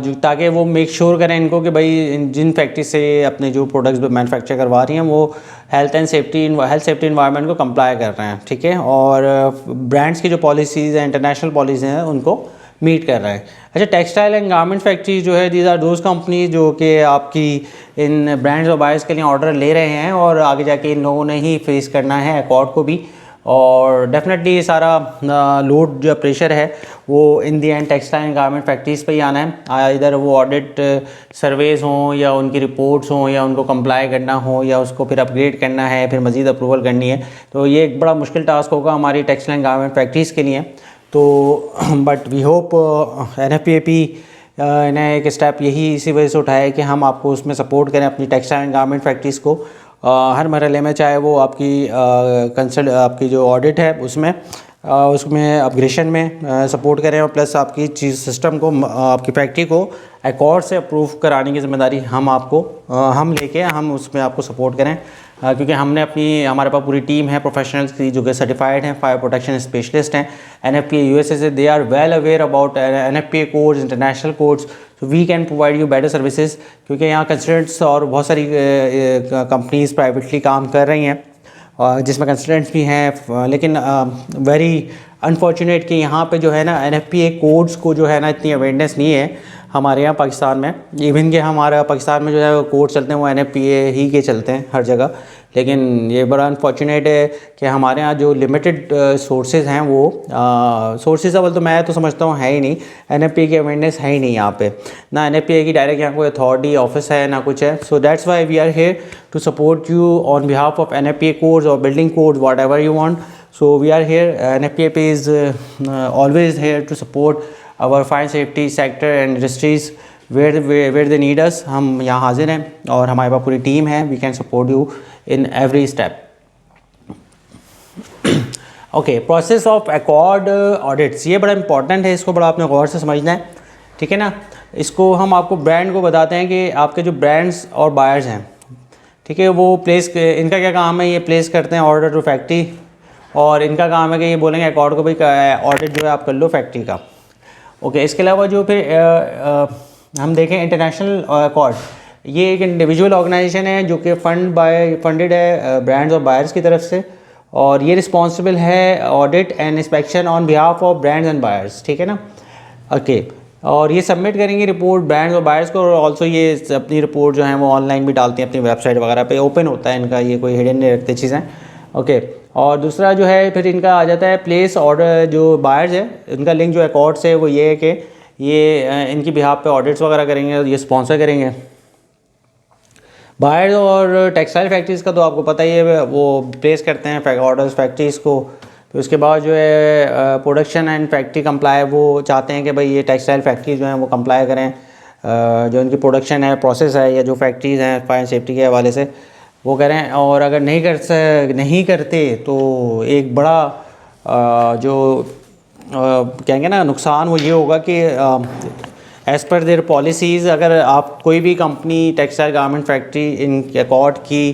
जो ताकि वो मेक श्योर करें इनको कि भाई जिन फैक्ट्री से अपने जो प्रोडक्ट्स मैन्युफैक्चर करवा रही हैं वो हेल्थ सेफ्टी इन्वायरमेंट को कंप्लाई कर रहे हैं, ठीक है, और ब्रांड्स की जो पॉलिसीज़ हैं, इंटरनेशनल पॉलिसीज़ हैं, उनको मीट कर रहा है। अच्छा, टेक्सटाइल एंड गारमेंट फैक्ट्री जो है, दीज आर दोज कंपनी जो कि आपकी इन ब्रांड्स और बायर्स के लिए ऑर्डर ले रहे हैं, और आगे जाके इन लोगों ने ही फेस करना है अकॉर्ड को भी, और डेफिनेटली ये सारा लोड जो प्रेशर है वो in the end textile and garment factories पे ही आना है। इधर वो ऑडिट सर्वेज हों या उनकी रिपोर्ट्स हों या उनको कंप्लाई करना हो या उसको फिर अपग्रेड करना है, फिर मज़ीद अप्रूवल करनी है, तो ये एक बड़ा मुश्किल टास्क होगा हमारी टेक्सटाइल एंड गारमेंट फैक्ट्रीज़ के लिए। तो बट वी होप NFPAP ने एक स्टेप यही इसी वजह से उठाया है कि हम आपको उसमें सपोर्ट करें अपनी टेक्सटाइल एंड गारमेंट फैक्ट्रीज़ को हर मरहले में, चाहे वो आपकी आपकी जो ऑडिट है उसमें अपग्रेशन में सपोर्ट करें, और प्लस आपकी चीज़ सिस्टम को, आपकी फैक्ट्री को अकॉर्ड से अप्रूव कराने की ज़िम्मेदारी हम लेके हम उसमें आपको सपोर्ट करें, क्योंकि हमारे पास पूरी टीम है प्रोफेशनल्स की जो कि सर्टिफाइड हैं, फायर प्रोटेक्शन स्पेशलिस्ट हैं NFPA USA से। They are well aware about NFPA codes, international codes, so we can provide you better services, क्योंकि यहाँ कंसल्टेंट्स और बहुत सारी कंपनीज़ प्राइवेटली काम कर रही हैं जिसमें कंसल्टेंट्स भी हैं, लेकिन वेरी अनफॉर्चुनेट कि यहाँ पे जो है ना NFPA कोड्स को जो है ना इतनी अवेयरनेस नहीं है हमारे यहाँ पाकिस्तान में। इवन कि हमारा पाकिस्तान में जो है कोड चलते हैं वो NFPA ही के चलते हैं हर जगह, लेकिन ये बड़ा अनफॉर्चुनेट है कि हमारे यहाँ जो लिमिटेड सोर्सेज हैं वो सोर्सेज अव्वल तो मैं तो समझता हूँ है ही नहीं, NFPA की अवेयरनेस है ही नहीं यहाँ पे, ना NFPA की डायरेक्ट यहाँ कोई अथॉरिटी ऑफिस है ना कुछ है। So that's why we are here to support you on behalf of NFPA codes और building codes whatever you want. So we are here, NFPA is always here to support our fire safety sector and industries where they need us। हम यहाँ हाजिर हैं और हमारे पास पूरी team है, we can support you in every step। Okay, process of accord audits, ये बड़ा इंपॉर्टेंट है, इसको बड़ा आपने गौर से समझना है, ठीक है ना। इसको हम आपको ब्रांड को बताते हैं कि आपके जो ब्रांड्स और बायर्स हैं, ठीक है। वो प्लेस, इनका क्या काम है, ये प्लेस करते हैं ऑर्डर टू फैक्ट्री, और इनका काम है कि ये बोलेंगे अकॉर्ड को भाई ऑडिट जो है आप कर लो फैक्ट्री का। ओके, इसके अलावा जो फिर हम देखें इंटरनेशनल अकॉर्ड, ये एक इंडिविजुअल ऑर्गेनाइजेशन है जो कि फंडेड है ब्रांड्स और बायर्स की तरफ से, और ये रिस्पॉन्सिबल है audit and inspection on behalf of brands and buyers, ठीक है ना। ओके, और ये सबमिट करेंगे रिपोर्ट ब्रांड्स और बायर्स को, और ऑल्सो ये अपनी रिपोर्ट जो है वो ऑनलाइन भी डालती हैं अपनी वेबसाइट वगैरह पे, ओपन होता है इनका, ये कोई हिडन नहीं रखते चीज़ें। ओके, और दूसरा जो है फिर इनका आ जाता है प्लेस ऑर्डर, जो बायर्स है इनका लिंक जो अकॉर्ड से वो ये है कि ये इनकी बिहाफ पे ऑडिट्स वगैरह करेंगे, ये स्पॉन्सर करेंगे। बायर्स और टेक्सटाइल फैक्ट्रीज़ का तो आपको पता ही है, वो प्लेस करते हैं ऑर्डर्स फैक्ट्रीज़ को, फिर उसके बाद जो है प्रोडक्शन एंड फैक्ट्री कंप्लाई, वो चाहते हैं कि भाई ये टेक्सटाइल फैक्ट्री जो हैं वो कंप्लाई करें, जो इनकी प्रोडक्शन है, प्रोसेस है, या जो फैक्ट्रीज़ हैं फायर सेफ्टी के हवाले से वो करें। और अगर नहीं करते तो एक बड़ा जो कहेंगे ना नुकसान वो ये होगा कि एज़ पर देयर पॉलिसीज़, अगर आप कोई भी company textile garment factory in accord की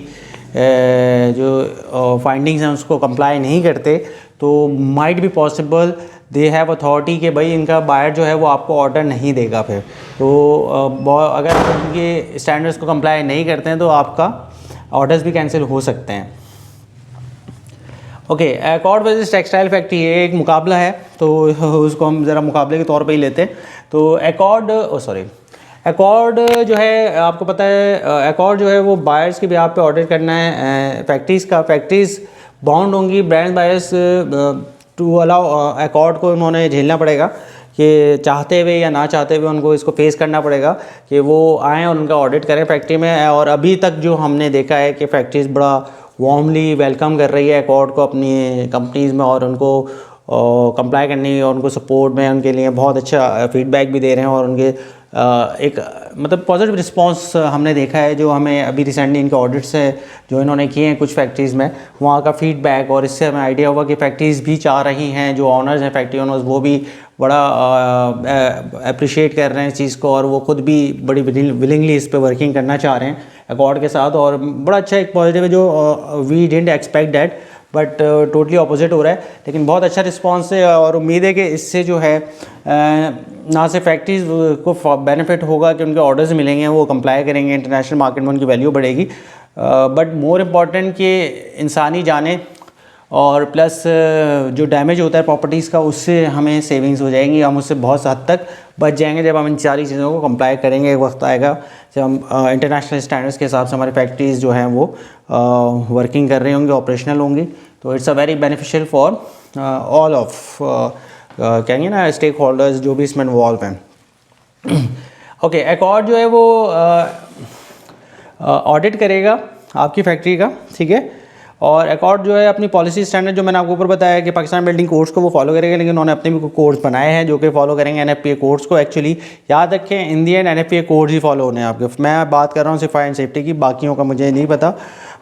जो फाइंडिंग्स हैं उसको कंप्लाई नहीं करते, तो might be possible they have authority कि भाई इनका बायर जो है वो आपको ऑर्डर नहीं देगा फिर। तो अगर आप उनके स्टैंडर्ड्स को कंप्लाई नहीं करते हैं तो आपका ऑर्डर्स भी कैंसिल हो सकते हैं। Okay, accord versus textile factory ये एक मुकाबला है, तो उसको हम ज़रा मुकाबले के तौर पे ही लेते हैं। तो अकॉर्ड जो है आपको पता है, अकॉर्ड जो है वो बायर्स के बिहाफ पे ऑर्डर करना है फैक्ट्रीज़ का। फैक्ट्रीज़ बाउंड होंगी brand buyers to allow, accord को उन्होंने झेलना पड़ेगा कि चाहते हुए या ना चाहते हुए उनको इसको फेस करना पड़ेगा कि वो आएँ और उनका ऑडिट करें फैक्ट्री में। और अभी तक जो हमने देखा है कि फैक्ट्रीज़ बड़ा वार्मली वेलकम कर रही है अकॉर्ड को अपनी कंपनीज़ में, और उनको कंप्लाई करने और उनको सपोर्ट में उनके लिए बहुत अच्छा फीडबैक भी दे रहे हैं, और उनके एक मतलब पॉजिटिव रिस्पांस हमने देखा है। जो हमें अभी रिसेंटली इनके ऑडिट्स है जो इन्होंने किए हैं कुछ फैक्ट्रीज़ में, वहाँ का फीडबैक, और इससे हमें आइडिया हुआ कि फैक्ट्रीज़ भी चाह रही हैं, जो ऑनर्स हैं फैक्ट्री ऑनर्स वो भी बड़ा अप्रिशिएट कर रहे हैं इस चीज़ को, और वो खुद भी बड़ी विलिंगली इस पर वर्किंग करना चाह रहे हैं अकॉर्ड के साथ। और बड़ा अच्छा एक पॉजिटिव है जो we didn't expect that, but totally opposite हो रहा है, लेकिन बहुत अच्छा रिस्पांस है। और उम्मीद है कि इससे जो है ना सिर्फ फैक्ट्रीज़ को बेनिफिट होगा कि उनके ऑर्डर्स मिलेंगे, वो कंप्लाई करेंगे, इंटरनेशनल मार्केट में उनकी वैल्यू बढ़ेगी, बट मोर इम्पॉर्टेंट कि इंसानी जाने और प्लस जो डैमेज होता है प्रॉपर्टीज़ का, उससे हमें सेविंग्स हो जाएंगी, हम उससे बहुत हद तक बच जाएंगे जब हम इन सारी चीज़ों को कंप्लाई करेंगे। एक वक्त आएगा जब हम इंटरनेशनल स्टैंडर्ड्स के हिसाब से हमारी फैक्ट्रीज़ जो हैं वो वर्किंग कर रही होंगी, ऑपरेशनल होंगी। तो it's a very beneficial for all of कहेंगे ना स्टेक होल्डर्स जो भी इसमें इन्वॉल्व हैं। ओके, अकॉर्ड जो है वो ऑडिट करेगा आपकी फैक्ट्री का, ठीक है। और अकॉर्ड जो है अपनी पॉलिसी स्टैंडर्ड जो मैंने आपको ऊपर बताया कि पाकिस्तान बिल्डिंग कोड्स को वो फॉलो करेगा, लेकिन उन्होंने अपने भी कोड्स बनाए हैं जो कि फॉलो करेंगे NFPA कोड्स को। एक्चुअली याद रखें, in the end NFPA codes ही फॉलो होने हैं आपके। मैं बात कर रहा हूँ सिर्फ फायर एंड सेफ्टी की, बाकियों का मुझे नहीं पता।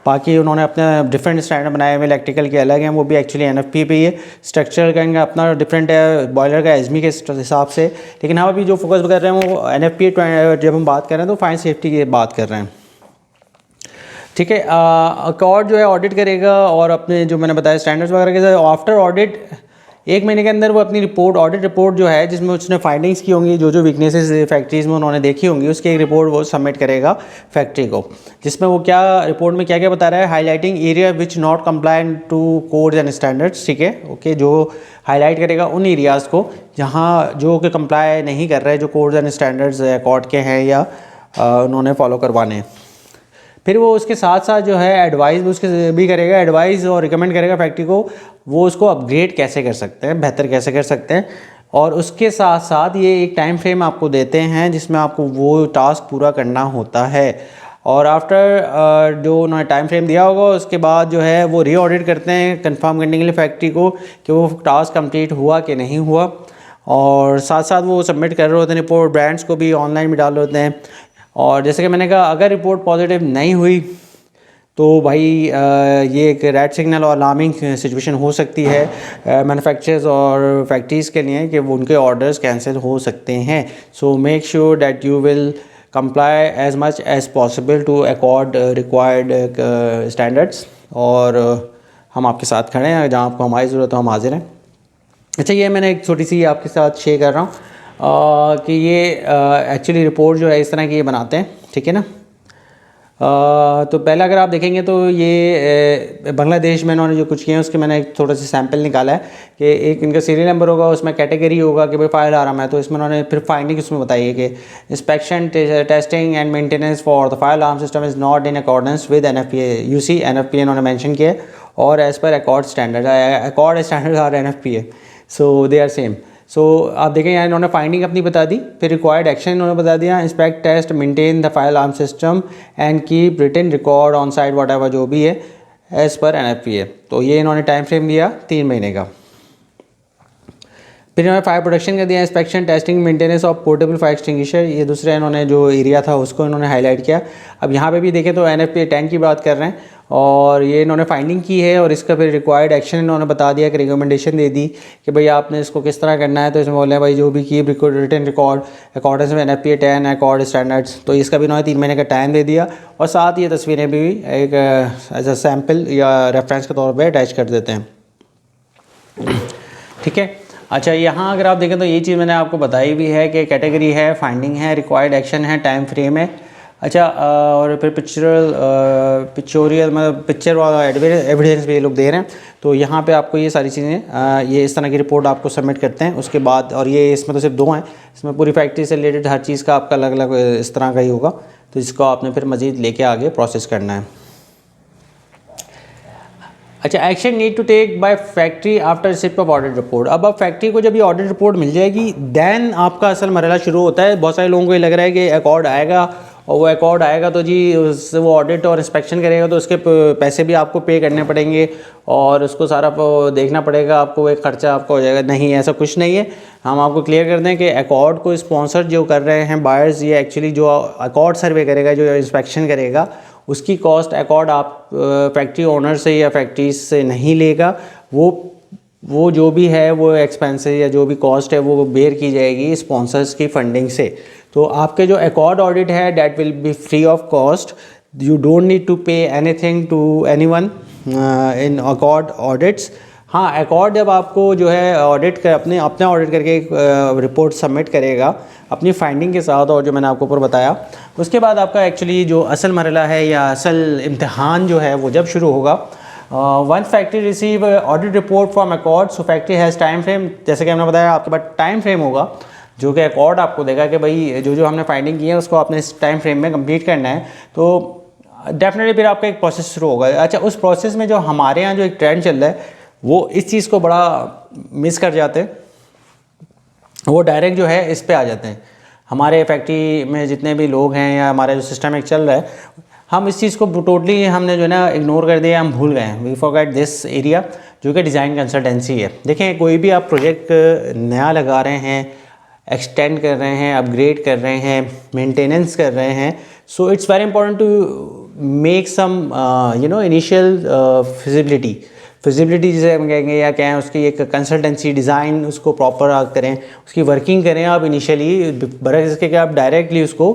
बाकी उन्होंने अपने डिफरेंट स्टैंडर्ड बनाए हुए, इलेक्ट्रिकल के अलग हैं, वो भी एक्चुअली NFPA पे ही है। स्ट्रक्चर का अपना डिफरेंट है, बॉयलर का एजमी के हिसाब से, लेकिन हम अभी जो फोकस कर रहे हैं वो NFPA जब हम बात कर रहे हैं तो फायर सेफ्टी की बात कर रहे हैं, ठीक है। अकॉर्ड जो है ऑडिट करेगा और अपने जो मैंने बताया स्टैंडर्ड्स वगैरह के साथ आफ्टर ऑडिट 1 महीने के अंदर वो अपनी रिपोर्ट, ऑडिट रिपोर्ट जो है जिसमें उसने फाइंडिंग्स की होंगी, जो वीकनेसेस फैक्ट्रीज़ में उन्होंने देखी होंगी, उसकी एक रिपोर्ट वो सबमिट करेगा फैक्ट्री को, जिसमें वो क्या रिपोर्ट में क्या क्या बता रहा है। Highlighting area which not compliant to codes and standards, ठीक है। ओके, जो हाईलाइट करेगा उन एरियाज़ को जहाँ जो कि कंप्लाई नहीं कर रहे हैं, जो कोड्स एंड स्टैंडर्ड्स अकॉर्ड के हैं या उन्होंने फॉलो करवाने हैं। फिर वो उसके साथ साथ जो है एडवाइस भी उसके भी करेगा, एडवाइस और रिकमेंड करेगा फैक्ट्री को वो उसको अपग्रेड कैसे कर सकते हैं, बेहतर कैसे कर सकते हैं। और उसके साथ साथ ये एक टाइम फ्रेम आपको देते हैं जिसमें आपको वो टास्क पूरा करना होता है। और आफ्टर जो उन्होंने टाइम फ्रेम दिया होगा उसके बाद जो है वो री ऑडिट करते हैं कंफर्म करने के लिए फैक्ट्री को कि वो टास्क कंप्लीट हुआ कि नहीं हुआ। और साथ साथ वो सबमिट कर रहे होते हैं रिपोर्ट, ब्रांड्स को भी ऑनलाइन भी डाल रहे होते हैं। और जैसे कि मैंने कहा, अगर रिपोर्ट पॉजिटिव नहीं हुई तो भाई ये एक रेड सिग्नल और अलार्मिंग सिचुएशन हो सकती है मैन्युफैक्चरर्स और फैक्ट्रीज़ के लिए कि वो उनके ऑर्डर्स कैंसिल हो सकते हैं। So make sure that you will comply as much as possible to accord required standards। और हम आपके साथ खड़े हैं, जहाँ आपको हमारी ज़रूरत हो हम हाजिर हैं। अच्छा, ये मैंने एक छोटी सी आपके साथ शेयर कर रहा हूँ कि ये एक्चुअली रिपोर्ट जो है इस तरह की ये बनाते हैं, ठीक है ना। तो पहले अगर आप देखेंगे तो ये बांग्लादेश में इन्होंने जो कुछ किया है उसके मैंने एक थोड़ा सा सैम्पल निकाला है कि एक इनका सीरियल नंबर होगा, उसमें कैटेगरी होगा कि भाई फायर अलार्म है, तो इसमें उन्होंने फिर फाइंडिंग उसमें बताई है कि inspection testing and maintenance for the fire alarm system is not in accordance with NFPA। You see NFPA इन्होंने मेंशन किया है और as per Accord standard are NFPA, so they are same. So आप देखें यहाँ इन्होंने फाइंडिंग अपनी बता दी, फिर रिक्वायर्ड एक्शन इन्होंने बता दिया, inspect test maintain the fire alarm system and keep written record on site whatever जो भी है एज़ पर NFPA। तो ये इन्होंने टाइम फ्रेम दिया 3 महीने का। फिर इन्होंने फायर प्रोटेक्शन कर दिया, inspection testing maintenance of portable fire extinguisher, ये दूसरा इन्होंने जो एरिया था उसको इन्होंने हाईलाइट किया। अब यहाँ पे भी देखें तो NFPA 10 की बात कर रहे हैं और ये इन्होंने फाइंडिंग की है और इसका फिर रिक्वायर्ड एक्शन इन्होंने बता दिया कि रिकमेंडेशन दे दी कि भाई आपने इसको किस तरह करना है। तो इसमें बोले भाई जो भी की रिटन रिकॉर्ड अकॉर्डेंस में NFPA 10 अकॉर्ड स्टैंडर्ड्स, तो इसका भी इन्होंने 3 महीने का टाइम दे दिया और साथ ये तस्वीरें भी एक एज अ सैम्पल या रेफरेंस के तौर पर अटैच कर देते हैं, ठीक है। अच्छा, यहाँ अगर आप देखें तो ये चीज़ मैंने आपको बताई भी है कि कैटेगरी है, फाइंडिंग है, रिक्वायर्ड एक्शन है, टाइम फ्रेम है। अच्छा, और फिर पिक्चोरियल मतलब पिक्चर वाला एविडेंस भी ये लोग दे रहे हैं। तो यहाँ पे आपको ये सारी चीज़ें ये इस तरह की रिपोर्ट आपको सबमिट करते हैं उसके बाद, और ये इसमें तो सिर्फ 2 हैं, इसमें पूरी फैक्ट्री से रिलेटेड हर चीज़ का आपका अलग अलग इस तरह का ही होगा, तो इसको आपने फिर मज़ीद लेके आगे प्रोसेस करना है। अच्छा, action need to take by factory after receipt of audit report. अब फैक्ट्री को जब ये ऑडिट रिपोर्ट मिल जाएगी देन आपका असल मरहला शुरू होता है। बहुत सारे लोगों को ये लग रहा है कि अकॉर्ड आएगा और वो अकॉर्ड आएगा तो जी वो ऑडिट और इंस्पेक्शन करेगा तो उसके पैसे भी आपको पे करने पड़ेंगे और उसको सारा देखना पड़ेगा, आपको एक खर्चा आपका हो जाएगा। नहीं, ऐसा कुछ नहीं है। हम आपको क्लियर कर दें कि अकॉर्ड को स्पॉन्सर जो कर रहे हैं बायर्स, ये एक्चुअली जो अकॉर्ड सर्वे करेगा, जो इंस्पेक्शन करेगा, उसकी कॉस्ट अकॉर्ड आप फैक्ट्री ओनर से या फैक्ट्री से नहीं लेगा। वो जो भी है वो एक्सपेंसेस या जो भी कॉस्ट है वो बेयर की जाएगी स्पॉन्सर्स की फंडिंग से। तो आपके जो अकॉर्ड ऑडिट है that will be free of cost, you don't need to pay anything to anyone in Accord audits. हाँ, अकॉर्ड जब आपको जो है ऑडिट कर अपने ऑडिट करके एक रिपोर्ट सबमिट करेगा अपनी फाइंडिंग के साथ और जो मैंने आपको ऊपर बताया, उसके बाद आपका एक्चुअली जो असल मरहला है या असल इम्तिहान जो है वो जब शुरू होगा। One factory receive audit report from accord, so factory has time frame, जैसे कि हमने बताया आपके पास टाइम फ्रेम होगा जो कि अकॉर्ड आपको देगा कि भाई जो हमने फाइंडिंग की है उसको आपने इस टाइम फ्रेम में कंप्लीट करना है। तो डेफिनेटली फिर आपका एक प्रोसेस शुरू होगा। अच्छा, उस प्रोसेस में जो हमारे यहाँ जो एक ट्रेंड चल रहा है वो इस चीज़ को बड़ा मिस कर जाते हैं, वो डायरेक्ट जो है इस पे आ जाते हैं। हमारे फैक्ट्री में जितने भी लोग हैं या हमारा जो सिस्टम एक चल रहा है, हम इस चीज़ को टोटली हमने जो है ना इग्नोर कर दिया, हम भूल गए हैं। वी फॉरगेट दिस एरिया जो कि डिज़ाइन कंसल्टेंसी है। देखें, कोई भी आप प्रोजेक्ट नया लगा रहे हैं, एक्सटेंड कर रहे हैं, अपग्रेड कर रहे हैं, मेंटेनेंस कर रहे हैं, so it's very important to make some initial feasibility जिसे हम कहेंगे या क्या है, उसकी एक कंसल्टेंसी डिज़ाइन उसको प्रॉपर करें, उसकी वर्किंग करें आप इनिशियली, बरक्स इसके कि आप डायरेक्टली उसको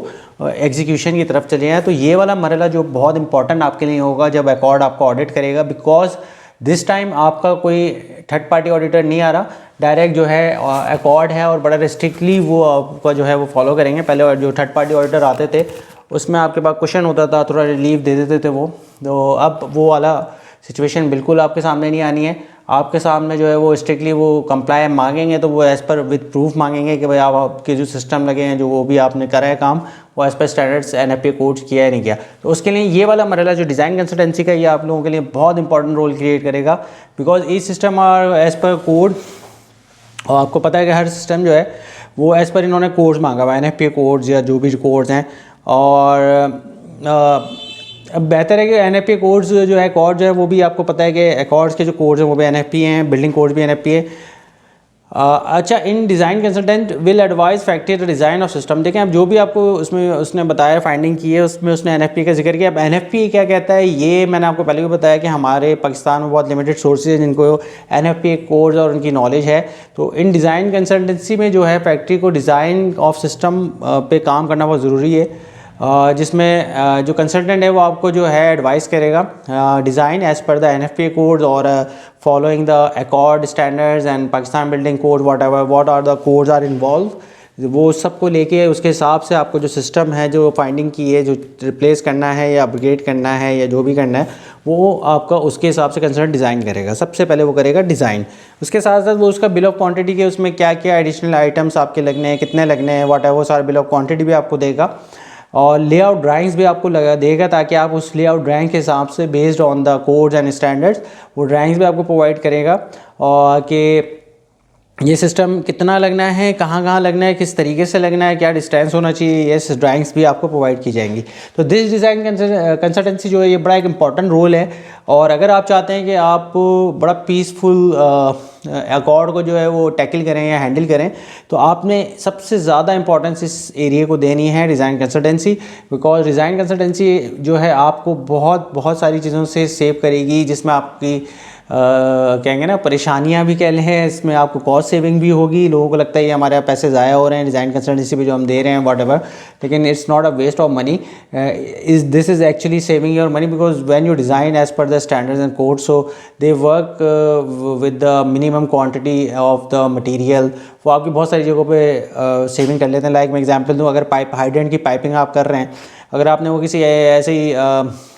एग्जीक्यूशन की तरफ चले जाएँ। तो ये वाला मरहला जो बहुत इंपॉर्टेंट आपके लिए होगा जब अकॉर्ड आपको ऑडिट करेगा, बिकॉज दिस टाइम आपका कोई थर्ड पार्टी ऑडिटर नहीं आ रहा, डायरेक्ट जो है अकॉर्ड है और बड़ा स्ट्रिक्टली वो आपका जो है वो फॉलो करेंगे। पहले जो थर्ड पार्टी ऑडिटर आते थे उसमें आपके पास क्वेश्चन होता था, थोड़ा रिलीफ दे देते थे वो, तो अब वो वाला सिचुएशन बिल्कुल आपके सामने नहीं आनी है। आपके सामने जो है वो स्ट्रिक्टली वो कंप्लाई मांगेंगे तो वो एज़ पर विद प्रूफ मांगेंगे कि भाई आपके जो सिस्टम लगे हैं, जो वो भी आपने करा है काम, वो as per standards NFPA codes किया है नहीं किया। तो उसके लिए ये वाला मरहला जो डिज़ाइन कंसल्टेंसी का, ये आप लोगों के लिए बहुत इंपॉर्टेंट रोल क्रिएट करेगा, बिकॉज ई system are as per code, और आपको पता है कि हर सिस्टम जो है वो एज़ पर इन्होंने कोड्स मांगा हुआ है, NFPA कोड्स या जो भी कोड्स हैं। और अब बेहतर है कि NFPA कोड्स जो है अकॉर्ड जो है वो भी आपको पता है कि अकॉर्ड्स के जो कोड्स हैं वो भी NFPA हैं, बिल्डिंग कोड्स भी NFPA। अच्छा, इन design consultant will advice factory the design of system. देखें, अब जो भी आपको उसमें उसने बताया, फाइंडिंग की है, उसमें उसने NFPA का जिक्र किया। अब NFPA क्या कहता है, ये मैंने आपको पहले भी बताया कि हमारे पाकिस्तान में बहुत लिमिटेड सोर्सेज हैं जिनको NFPA कोड्स और उनकी नॉलेज है। तो इन डिज़ाइन कंसल्टेंसी में जो है फैक्ट्री को डिज़ाइन ऑफ सिस्टम पे काम करना बहुत ज़रूरी है। जिसमें जो कंसल्टेंट है वो आपको जो है एडवाइस करेगा design as per the NFPA codes और following the Accord standards and Pakistan building code what are the codes are involve, वो सबको लेके उसके हिसाब से आपको जो सिस्टम है जो फाइंडिंग की है, जो रिप्लेस करना है या अपग्रेड करना है या जो भी करना है, वो आपका उसके हिसाब से कंसल्टेंट डिज़ाइन करेगा। सबसे पहले वो करेगा डिज़ाइन, उसके साथ साथ वो उसका बिल ऑफ क्वांटिटी के उसमें क्या क्या एडिशनल आइटम्स आपके लगने हैं, कितने लगने हैं, व्हाट एवर सारे बिल ऑफ क्वांटिटी भी आपको देगा और लेआउट ड्राइंग्स भी आपको लगा देगा ताकि आप उस लेआउट ड्राइंग के हिसाब से based on the codes and standards वो ड्राइंग्स भी आपको प्रोवाइड करेगा और कि ये सिस्टम कितना लगना है, कहाँ कहाँ लगना है, किस तरीके से लगना है, क्या डिस्टेंस होना चाहिए, ये ड्राइंग्स भी आपको प्रोवाइड की जाएंगी। तो दिस डिज़ाइन कंसल्टेंसी जो है ये बड़ा एक इंपॉर्टेंट रोल है और अगर आप चाहते हैं कि आप बड़ा पीसफुल अकॉर्ड को जो है वो टैकल करें या हैंडल करें तो आपने सबसे ज़्यादा इंपॉर्टेंस इस एरिया को देनी है design consultancy, because design consultancy जो है आपको बहुत सारी चीज़ों से सेव करेगी, जिसमें आपकी कहेंगे ना परेशानियां भी कह लें, इसमें आपको कॉस्ट सेविंग भी होगी। लोगों को लगता है ये हमारे पैसे ज़ाया हो रहे हैं डिज़ाइन कंसल्टेंसी पे जो हम दे रहे हैं व्हाटएवर, लेकिन it's not a waste of money, this is actually saving your money because when you design as per the standards and codes so they work with the minimum quantity of the material, वो आपकी बहुत सारी जगहों पे saving कर लेते हैं। Like मैं एग्जांपल दूँ, अगर पाइप हाइड्रेंट की पाइपिंग आप कर रहे हैं, अगर आपने वो किसी ऐसे ही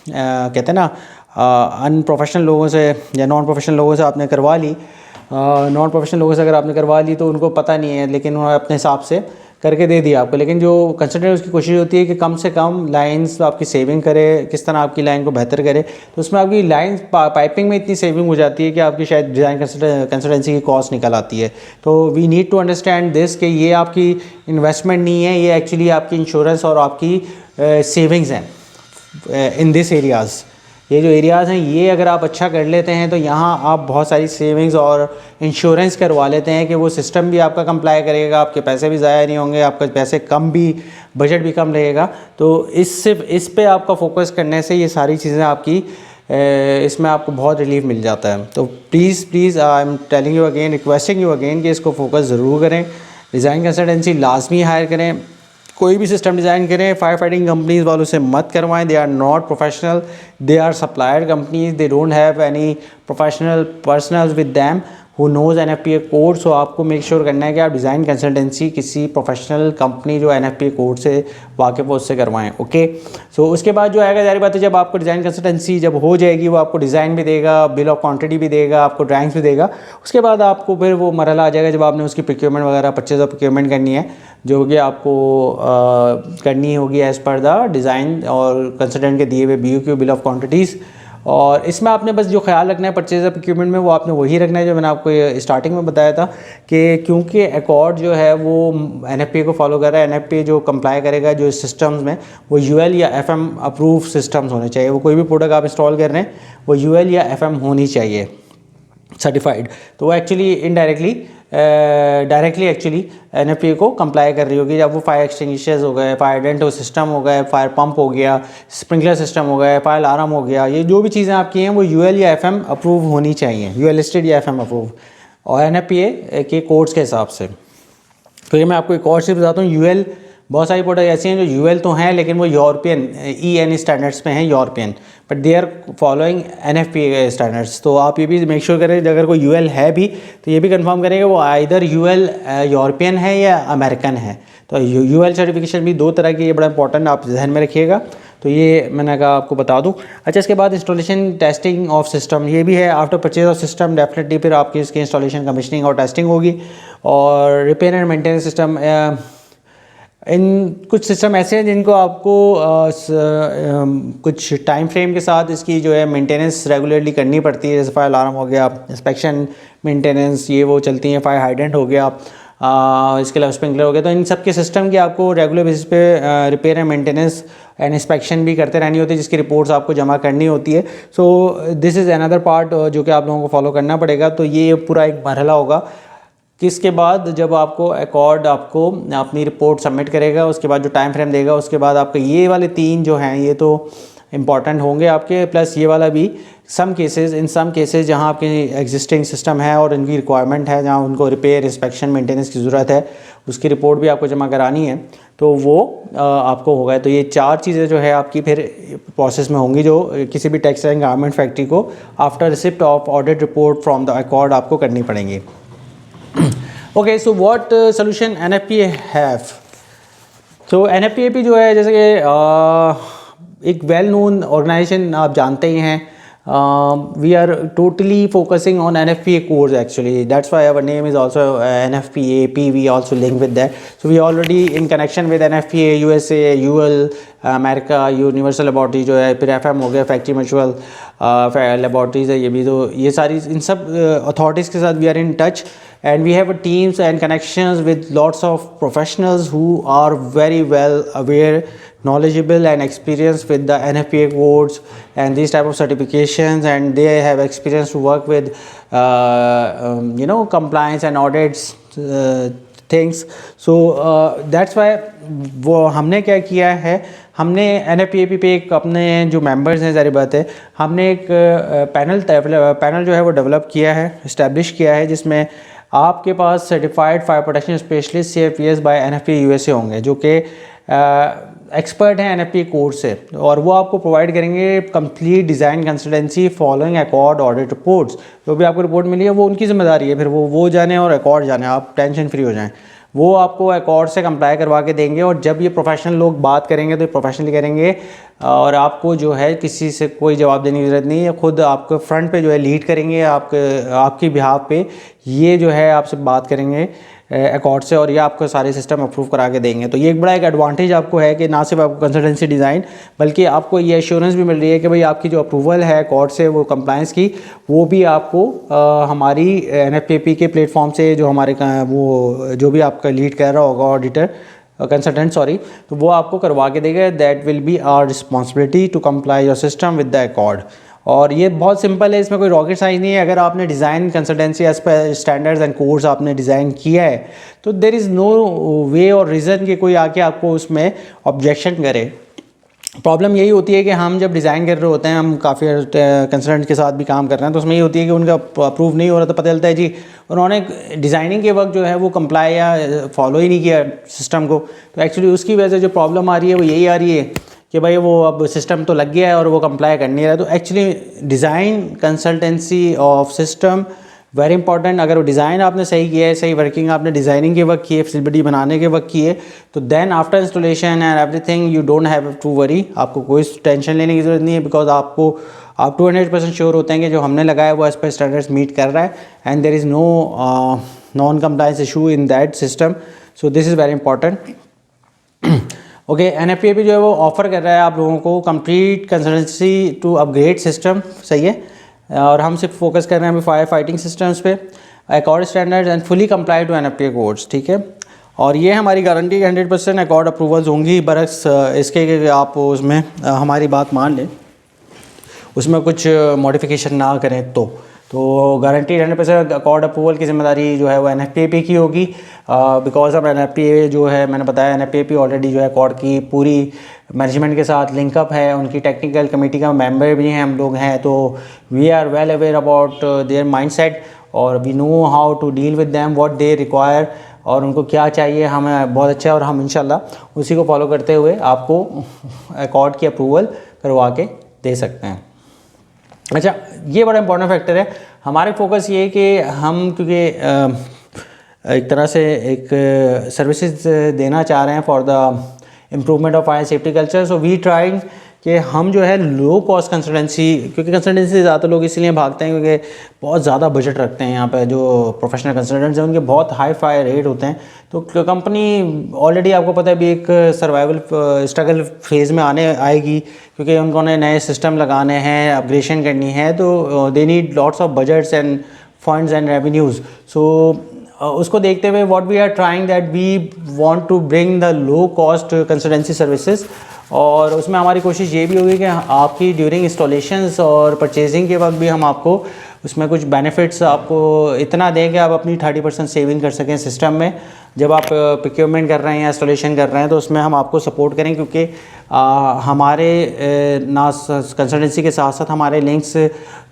कहते हैं ना अनप्रोफेशनल लोगों से या नॉन प्रोफेशनल लोगों से आपने करवा ली, नॉन प्रोफेशनल लोगों से अगर आपने करवा ली तो उनको पता नहीं है, लेकिन उन्होंने अपने हिसाब से करके दे दिया आपको। लेकिन जो कंसल्टेंट उसकी कोशिश होती है कि कम से कम लाइंस आपकी सेविंग करे, किस तरह आपकी लाइन को बेहतर करे, तो उसमें आपकी लाइन पाइपिंग में इतनी सेविंग हो जाती है कि आपकी शायद डिज़ाइन कंसल्टेंसी की कॉस्ट निकल आती है। तो we need to understand this कि ये आपकी इन्वेस्टमेंट नहीं है, ये एक्चुअली आपकी इंश्योरेंस और आपकी सेविंग्स हैं इन दिस एरियाज़। ये जो एरियाज़ हैं ये अगर आप अच्छा कर लेते हैं तो यहाँ आप बहुत सारी सेविंग्स और इंश्योरेंस करवा लेते हैं कि वो सिस्टम भी आपका कंप्लाई करेगा, आपके पैसे भी ज़ाया नहीं होंगे, आपका पैसे कम भी, बजट भी कम रहेगा। तो इस पे आपका फोकस करने से ये सारी चीज़ें आपकी इसमें आपको बहुत रिलीफ मिल जाता है। तो please I am telling you again, requesting you again कि इसको फोकस ज़रूर करें, डिज़ाइन कंसल्टेंसी लाजमी हायर करें। कोई भी सिस्टम डिज़ाइन करें फायर फाइटिंग कंपनीज़ वालों से मत करवाएं, they are not professional, they are supplier companies, they don't have any professional personals with them who knows NFPA code. So आपको मेक श्योर करना है कि आप डिज़ाइन कंसल्टेंसी किसी प्रोफेशनल कंपनी जो NFPA कोड से वाकिफ़ हो उससे करवाएं। ओके, सो उसके बाद जो आएगा जारी बात है, जब आपको डिज़ाइन कंसल्टेंसी जब हो जाएगी वो आपको डिज़ाइन भी देगा, बिल ऑफ क्वांटिटी भी देगा, आपको ड्राइंग्स भी देगा। उसके बाद आपको फिर वो मरहला आ जाएगा जब आपने उसकी प्रोक्योरमेंट वगैरह परचेज और प्रोक्योरमेंट करनी है, जो कि आपको करनी होगी एज़ पर द डिज़ाइन और कंसल्टेंट के दिए हुए BOQ बिल ऑफ क्वांटिटीज़। और इसमें आपने बस जो ख्याल रखना है परचेज ऑफ प्रोक्योरमेंट में, वो आपने वही रखना है जो मैंने आपको स्टार्टिंग में बताया था कि क्योंकि अकॉर्ड जो है वो NFPA को फॉलो कर रहा है, NFPA जो कंप्लाई करेगा जो सिस्टम्स में वो UL या FM अप्रूव सिस्टम्स होने चाहिए। वो कोई भी प्रोडक्ट आप इंस्टॉल कर रहे हैं वो UL या FM होनी चाहिए सर्टिफाइड। तो वो actually indirectly directly actually NFPA को कंप्लाई कर रही होगी। जब वो फायर एक्सटिंग्विशर्स हो गए, फायर हाइड्रेंट सिस्टम हो गए, फायर पंप हो गया, स्प्रिंकलर सिस्टम हो गए, फायर अलार्म हो गया, ये जो भी चीज़ें आपकी हैं वो UL या FM अप्रूव होनी चाहिए, UL लिस्टेड या FM अप्रूव और NFPA के कोड्स के हिसाब से। तो ये मैं आपको एक और चीज़ बताता हूँ, UL बहुत सारी प्रोडक्ट ऐसी हैं जो UL तो हैं लेकिन वो यूरोपियन EN स्टैंडर्ड्स पे हैं, European, but they are following NFPA standards. तो आप ये भी मेक श्योर करें अगर कोई UL है भी तो ये भी कंफर्म करें कि वो आइदर UL यूरोपियन है या अमेरिकन है। तो UL सर्टिफिकेशन भी दो तरह की, ये बड़ा इंपॉर्टेंट आप ध्यान में रखिएगा। तो ये मैंने कहा आपको बता दूं। अच्छा, इसके बाद इंस्टॉलेशन टेस्टिंग ऑफ सिस्टम ये भी है। After purchase of system definitely फिर आपकी इसकी इंस्टॉलेशन कमीशनिंग और टेस्टिंग होगी और रिपेयर एंड मेंटेनेंस सिस्टम। इन कुछ सिस्टम ऐसे हैं जिनको आपको कुछ टाइम फ्रेम के साथ इसकी जो है मेंटेनेंस रेगुलरली करनी पड़ती है, जैसे फायर अलार्म हो गया, इंस्पेक्शन मेंटेनेंस ये वो चलती हैं, फायर हाइड्रेंट हो गया, इसके अलावा स्प्रिंकलर हो गया। तो इन सब के सिस्टम की आपको रेगुलर बेसिस पे repair and maintenance and inspection भी करते रहनी होती है, जिसकी रिपोर्ट्स आपको जमा करनी होती है। सो दिस इज़ अनदर पार्ट जो कि आप लोगों को फॉलो करना पड़ेगा। तो ये पूरा एक मरहला होगा कि इसके बाद जब आपको अकॉर्ड आपको अपनी रिपोर्ट सबमिट करेगा, उसके बाद जो टाइम फ्रेम देगा, उसके बाद आपके ये वाले 3 जो हैं ये तो इम्पॉर्टेंट होंगे आपके, प्लस ये वाला भी इन सम केसेस जहां आपके एग्जिस्टिंग सिस्टम है और इनकी रिक्वायरमेंट है, जहां उनको रिपेयर इंस्पेक्शन मेंटेनेंस की ज़रूरत है, उसकी रिपोर्ट भी आपको जमा करानी है, तो वो आपको होगा। तो ये 4 चीज़ें जो है आपकी फिर प्रोसेस में होंगी जो किसी भी टेक्सटाइल गारमेंट फैक्ट्री को after receipt of audit report from the accord आपको करनी पड़ेंगी। Okay, so what solution NFPA have. तो NFPAP जो है, जैसे कि एक वेल नोन ऑर्गेनाइजेशन, आप जानते ही हैं, we are totally focusing on NFPA course actually. That's why our name is also NFPAP. We also link with that. So we already in connection with NFPA, USA, UL, America, universal laboratory जो है, फिर FM हो गया, factory mutual laboratories है ये भी। तो ये सारी इन सब अथॉरिटीज़ के साथ we are in touch, and we have a teams and connections with lots of professionals who are very well aware, knowledgeable and experienced with the NFPA codes and these type of certifications, and they have experience to work with compliance and audits things. So that's why वो हमने क्या किया है, हमने NFPAP पे एक अपने जो मेंबर्स हैं, ज़ाहिर बात है, हमने एक पैनल जो है वो डेवलप किया है, इस्टेब्लिश किया है, जिसमें आपके पास certified fire protection specialist CFPS by NFPA USA होंगे, जो कि एक्सपर्ट हैं NFPA कोर्स से, और वो आपको प्रोवाइड करेंगे complete design consultancy following accord audit reports. जो भी आपको रिपोर्ट मिली है वो उनकी जिम्मेदारी है, फिर वो जाने और अकॉर्ड जाने, आप टेंशन फ्री हो जाएं। वो आपको अकॉर्ड से कंप्लाई करवा के देंगे, और जब ये प्रोफेशनल लोग बात करेंगे तो प्रोफेशनली करेंगे, और आपको जो है किसी से कोई जवाब देने की ज़रूरत नहीं है, खुद आपको फ्रंट पे जो है लीड करेंगे, आपकी बिहाफ पे ये जो है आपसे बात करेंगे अकॉर्ड से, और ये आपको सारे सिस्टम अप्रूव करा के देंगे। तो ये एक बड़ा एक एडवांटेज आपको है कि ना सिर्फ आपको कंसल्टेंसी डिज़ाइन, बल्कि आपको ये एश्योरेंस भी मिल रही है कि भाई आपकी जो अप्रूवल है अकॉर्ड से, वो कंप्लायंस की, वो भी आपको हमारी NFPAP के प्लेटफॉर्म से, जो हमारे वो जो भी आपका लीड कर रहा होगा ऑडिटर कंसल्टेंट सॉरी, तो वो आपको करवा के देगा। That will be our responsibility to comply your system with the accord. और ये बहुत सिंपल है, इसमें कोई रॉकेट साइंस नहीं है। अगर आपने design consultancy as per standards and course आपने डिज़ाइन किया है, तो देयर इज़ नो वे और रीज़न कि कोई आके आपको उसमें ऑब्जेक्शन करे। प्रॉब्लम यही होती है कि हम जब डिज़ाइन कर रहे होते हैं, हम काफ़ी कंसल्टेंट के साथ भी काम कर रहे हैं, तो उसमें ये होती है कि उनका अप्रूव नहीं हो रहा, तो पता चलता है जी उन्होंने डिज़ाइनिंग के वक्त जो है वो कंप्लाई या फॉलो ही नहीं किया सिस्टम को। तो एक्चुअली उसकी वजह से जो प्रॉब्लम आ रही है वो यही आ रही है कि भाई वो अब सिस्टम तो लग गया है और वो कंप्लाई कर नहीं रहा। तो actually design consultancy of system very important. अगर वो डिज़ाइन आपने सही किया है, सही वर्किंग आपने डिज़ाइनिंग के वक्त की है, फैसिलिटी बनाने के वक्त की है, तो then after installation and everything you don't have to worry, आपको कोई टेंशन लेने की ज़रूरत नहीं है, बिकॉज आप 200% श्योर होते हैं कि जो हमने लगाया वो एज पर स्टैंडर्ड्स मीट कर रहा है, and there is no non compliance issue in that system. So this is very important. Okay, NFPAP जो है वो ऑफ़र कर रहा है आप लोगों को complete consultancy to upgrade system, सही है, और हम सिर्फ फोकस कर रहे हैं अभी फायर फाइटिंग सिस्टम्स पे, accord standards and fully comply to NFPA codes, ठीक है। और ये हमारी गारंटी 100% अकॉर्ड अप्रूवल्स होंगी, बरक्स इसके कि आप उसमें हमारी बात मान लें, उसमें कुछ मॉडिफिकेशन ना करें तो गारंटी 100% अकॉर्ड अप्रूवल की जिम्मेदारी जो है वो NFPAP की होगी, बिकॉज ऑफ NFPA जो है, मैंने बताया NFPAP ऑलरेडी जो है अकॉर्ड की पूरी मैनेजमेंट के साथ लिंकअप है, उनकी टेक्निकल कमेटी का मेंबर भी हैं हम लोग हैं, तो we are well aware about their mindset, और we know how to deal with them, what they require, और उनको क्या चाहिए हमें बहुत अच्छा है, और हम इंशाल्लाह उसी को फॉलो करते हुए आपको अकॉर्ड की अप्रूवल करवा के दे सकते हैं। अच्छा, ये बड़ा इंपॉर्टेंट फैक्टर है। हमारे फोकस ये है कि हम क्योंकि एक तरह से एक सर्विसेज देना चाह रहे हैं for the improvement of fire safety culture, so we trying कि हम जो है लो कॉस्ट कंसल्टेंसी, क्योंकि कंसल्टेंसी से ज़्यादा लोग इसलिए भागते हैं क्योंकि बहुत ज़्यादा बजट रखते हैं यहाँ पे, जो प्रोफेशनल कंसल्टेंट्स हैं उनके बहुत हाई फाई रेट होते हैं। तो कंपनी ऑलरेडी आपको पता है भी एक सर्वाइवल स्ट्रगल फेज़ में आएगी, क्योंकि उनको नए सिस्टम लगाने हैं, अपग्रेडेशन करनी है, तो they need lots of budgets and funds and revenues. So उसको देखते हुए what we are trying that we want to bring the low cost consultancy services, और उसमें हमारी कोशिश ये भी होगी कि आपकी ड्यूरिंग इंस्टॉलेशंस और परचेजिंग के वक्त भी हम आपको उसमें कुछ बेनिफिट्स आपको इतना दें कि आप अपनी 30% सेविंग कर सकें सिस्टम में। जब आप प्रोक्योरमेंट कर रहे हैं या इंस्टॉलेशन कर रहे हैं तो उसमें हम आपको सपोर्ट करें, क्योंकि हमारे ना कंसल्टेंसी के साथ साथ हमारे लिंक्स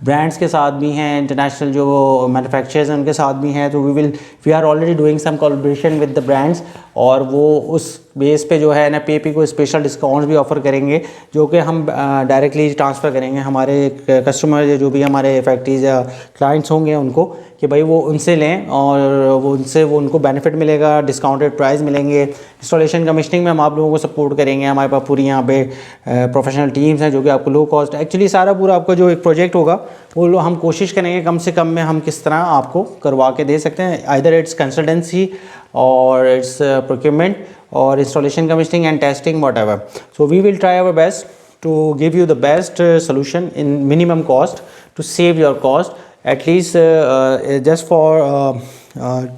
ब्रांड्स के साथ भी हैं, इंटरनेशनल जो मैन्युफैक्चरर्स हैं उनके साथ भी हैं। तो we are already doing some collaboration with the brands, और वो उस बेस पे जो है ना PAP को स्पेशल डिस्काउंट्स भी ऑफ़र करेंगे, जो कि हम डायरेक्टली ट्रांसफ़र करेंगे हमारे कस्टमर जो भी हमारे फैक्ट्रीज या क्लाइंट्स होंगे उनको, कि भाई वो उनसे लें और वो उनको बेनिफिट मिलेगा, डिस्काउंटेड प्राइस मिलेंगे। इंस्टॉलेशन कमीशनिंग में हम आप लोगों को सपोर्ट करेंगे। हमारे पास पूरी यहाँ पे प्रोफेशनल टीम्स हैं जो कि आपको लो कॉस्ट, एक्चुअली सारा पूरा आपका जो एक प्रोजेक्ट होगा वो हम कोशिश करेंगे कम से कम में हम किस तरह आपको करवा के दे सकते हैं। आइदर इट्स कंसल्टेंसी और इट्स प्रोक्योरमेंट और installation commissioning and testing whatever. So we will try our best to give you the best solution in minimum cost to save your cost, at least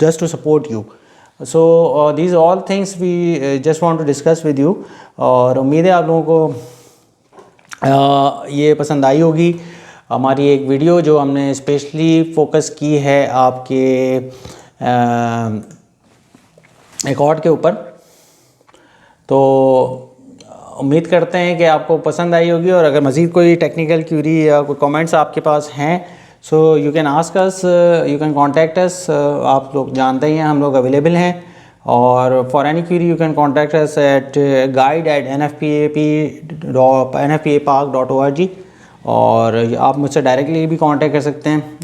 just to support you. So these all things we just want to discuss with you, और उम्मीद है आप लोगों को ये पसंद आई होगी। हमारी एक वीडियो जो हमने स्पेशली फोकस की है आपके एकॉर्ड के ऊपर, तो उम्मीद करते हैं कि आपको पसंद आई होगी। और अगर मज़ीद कोई टेक्निकल क्यूरी या कोई कमेंट्स आपके पास हैं, so you can ask us, you can contact us. आप लोग जानते ही हैं हम लोग अवेलेबल हैं, और for any Curie you can contact us at guide@nfpapark.org, और आप मुझसे डायरेक्टली भी कांटेक्ट कर सकते हैं।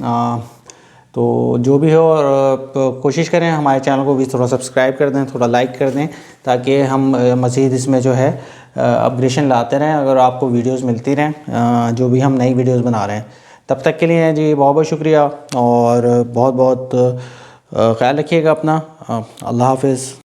तो जो भी हो, और कोशिश करें हमारे चैनल को भी थोड़ा सब्सक्राइब कर दें, थोड़ा लाइक कर दें, ताकि हम मज़ीद इसमें जो है अपग्रेडेशन लाते रहें, अगर आपको वीडियोस मिलती रहें जो भी हम नई वीडियोस बना रहे हैं। तब तक के लिए जी बहुत बहुत शुक्रिया, और बहुत बहुत ख्याल रखिएगा अपना। अल्लाह हाफ़िज़।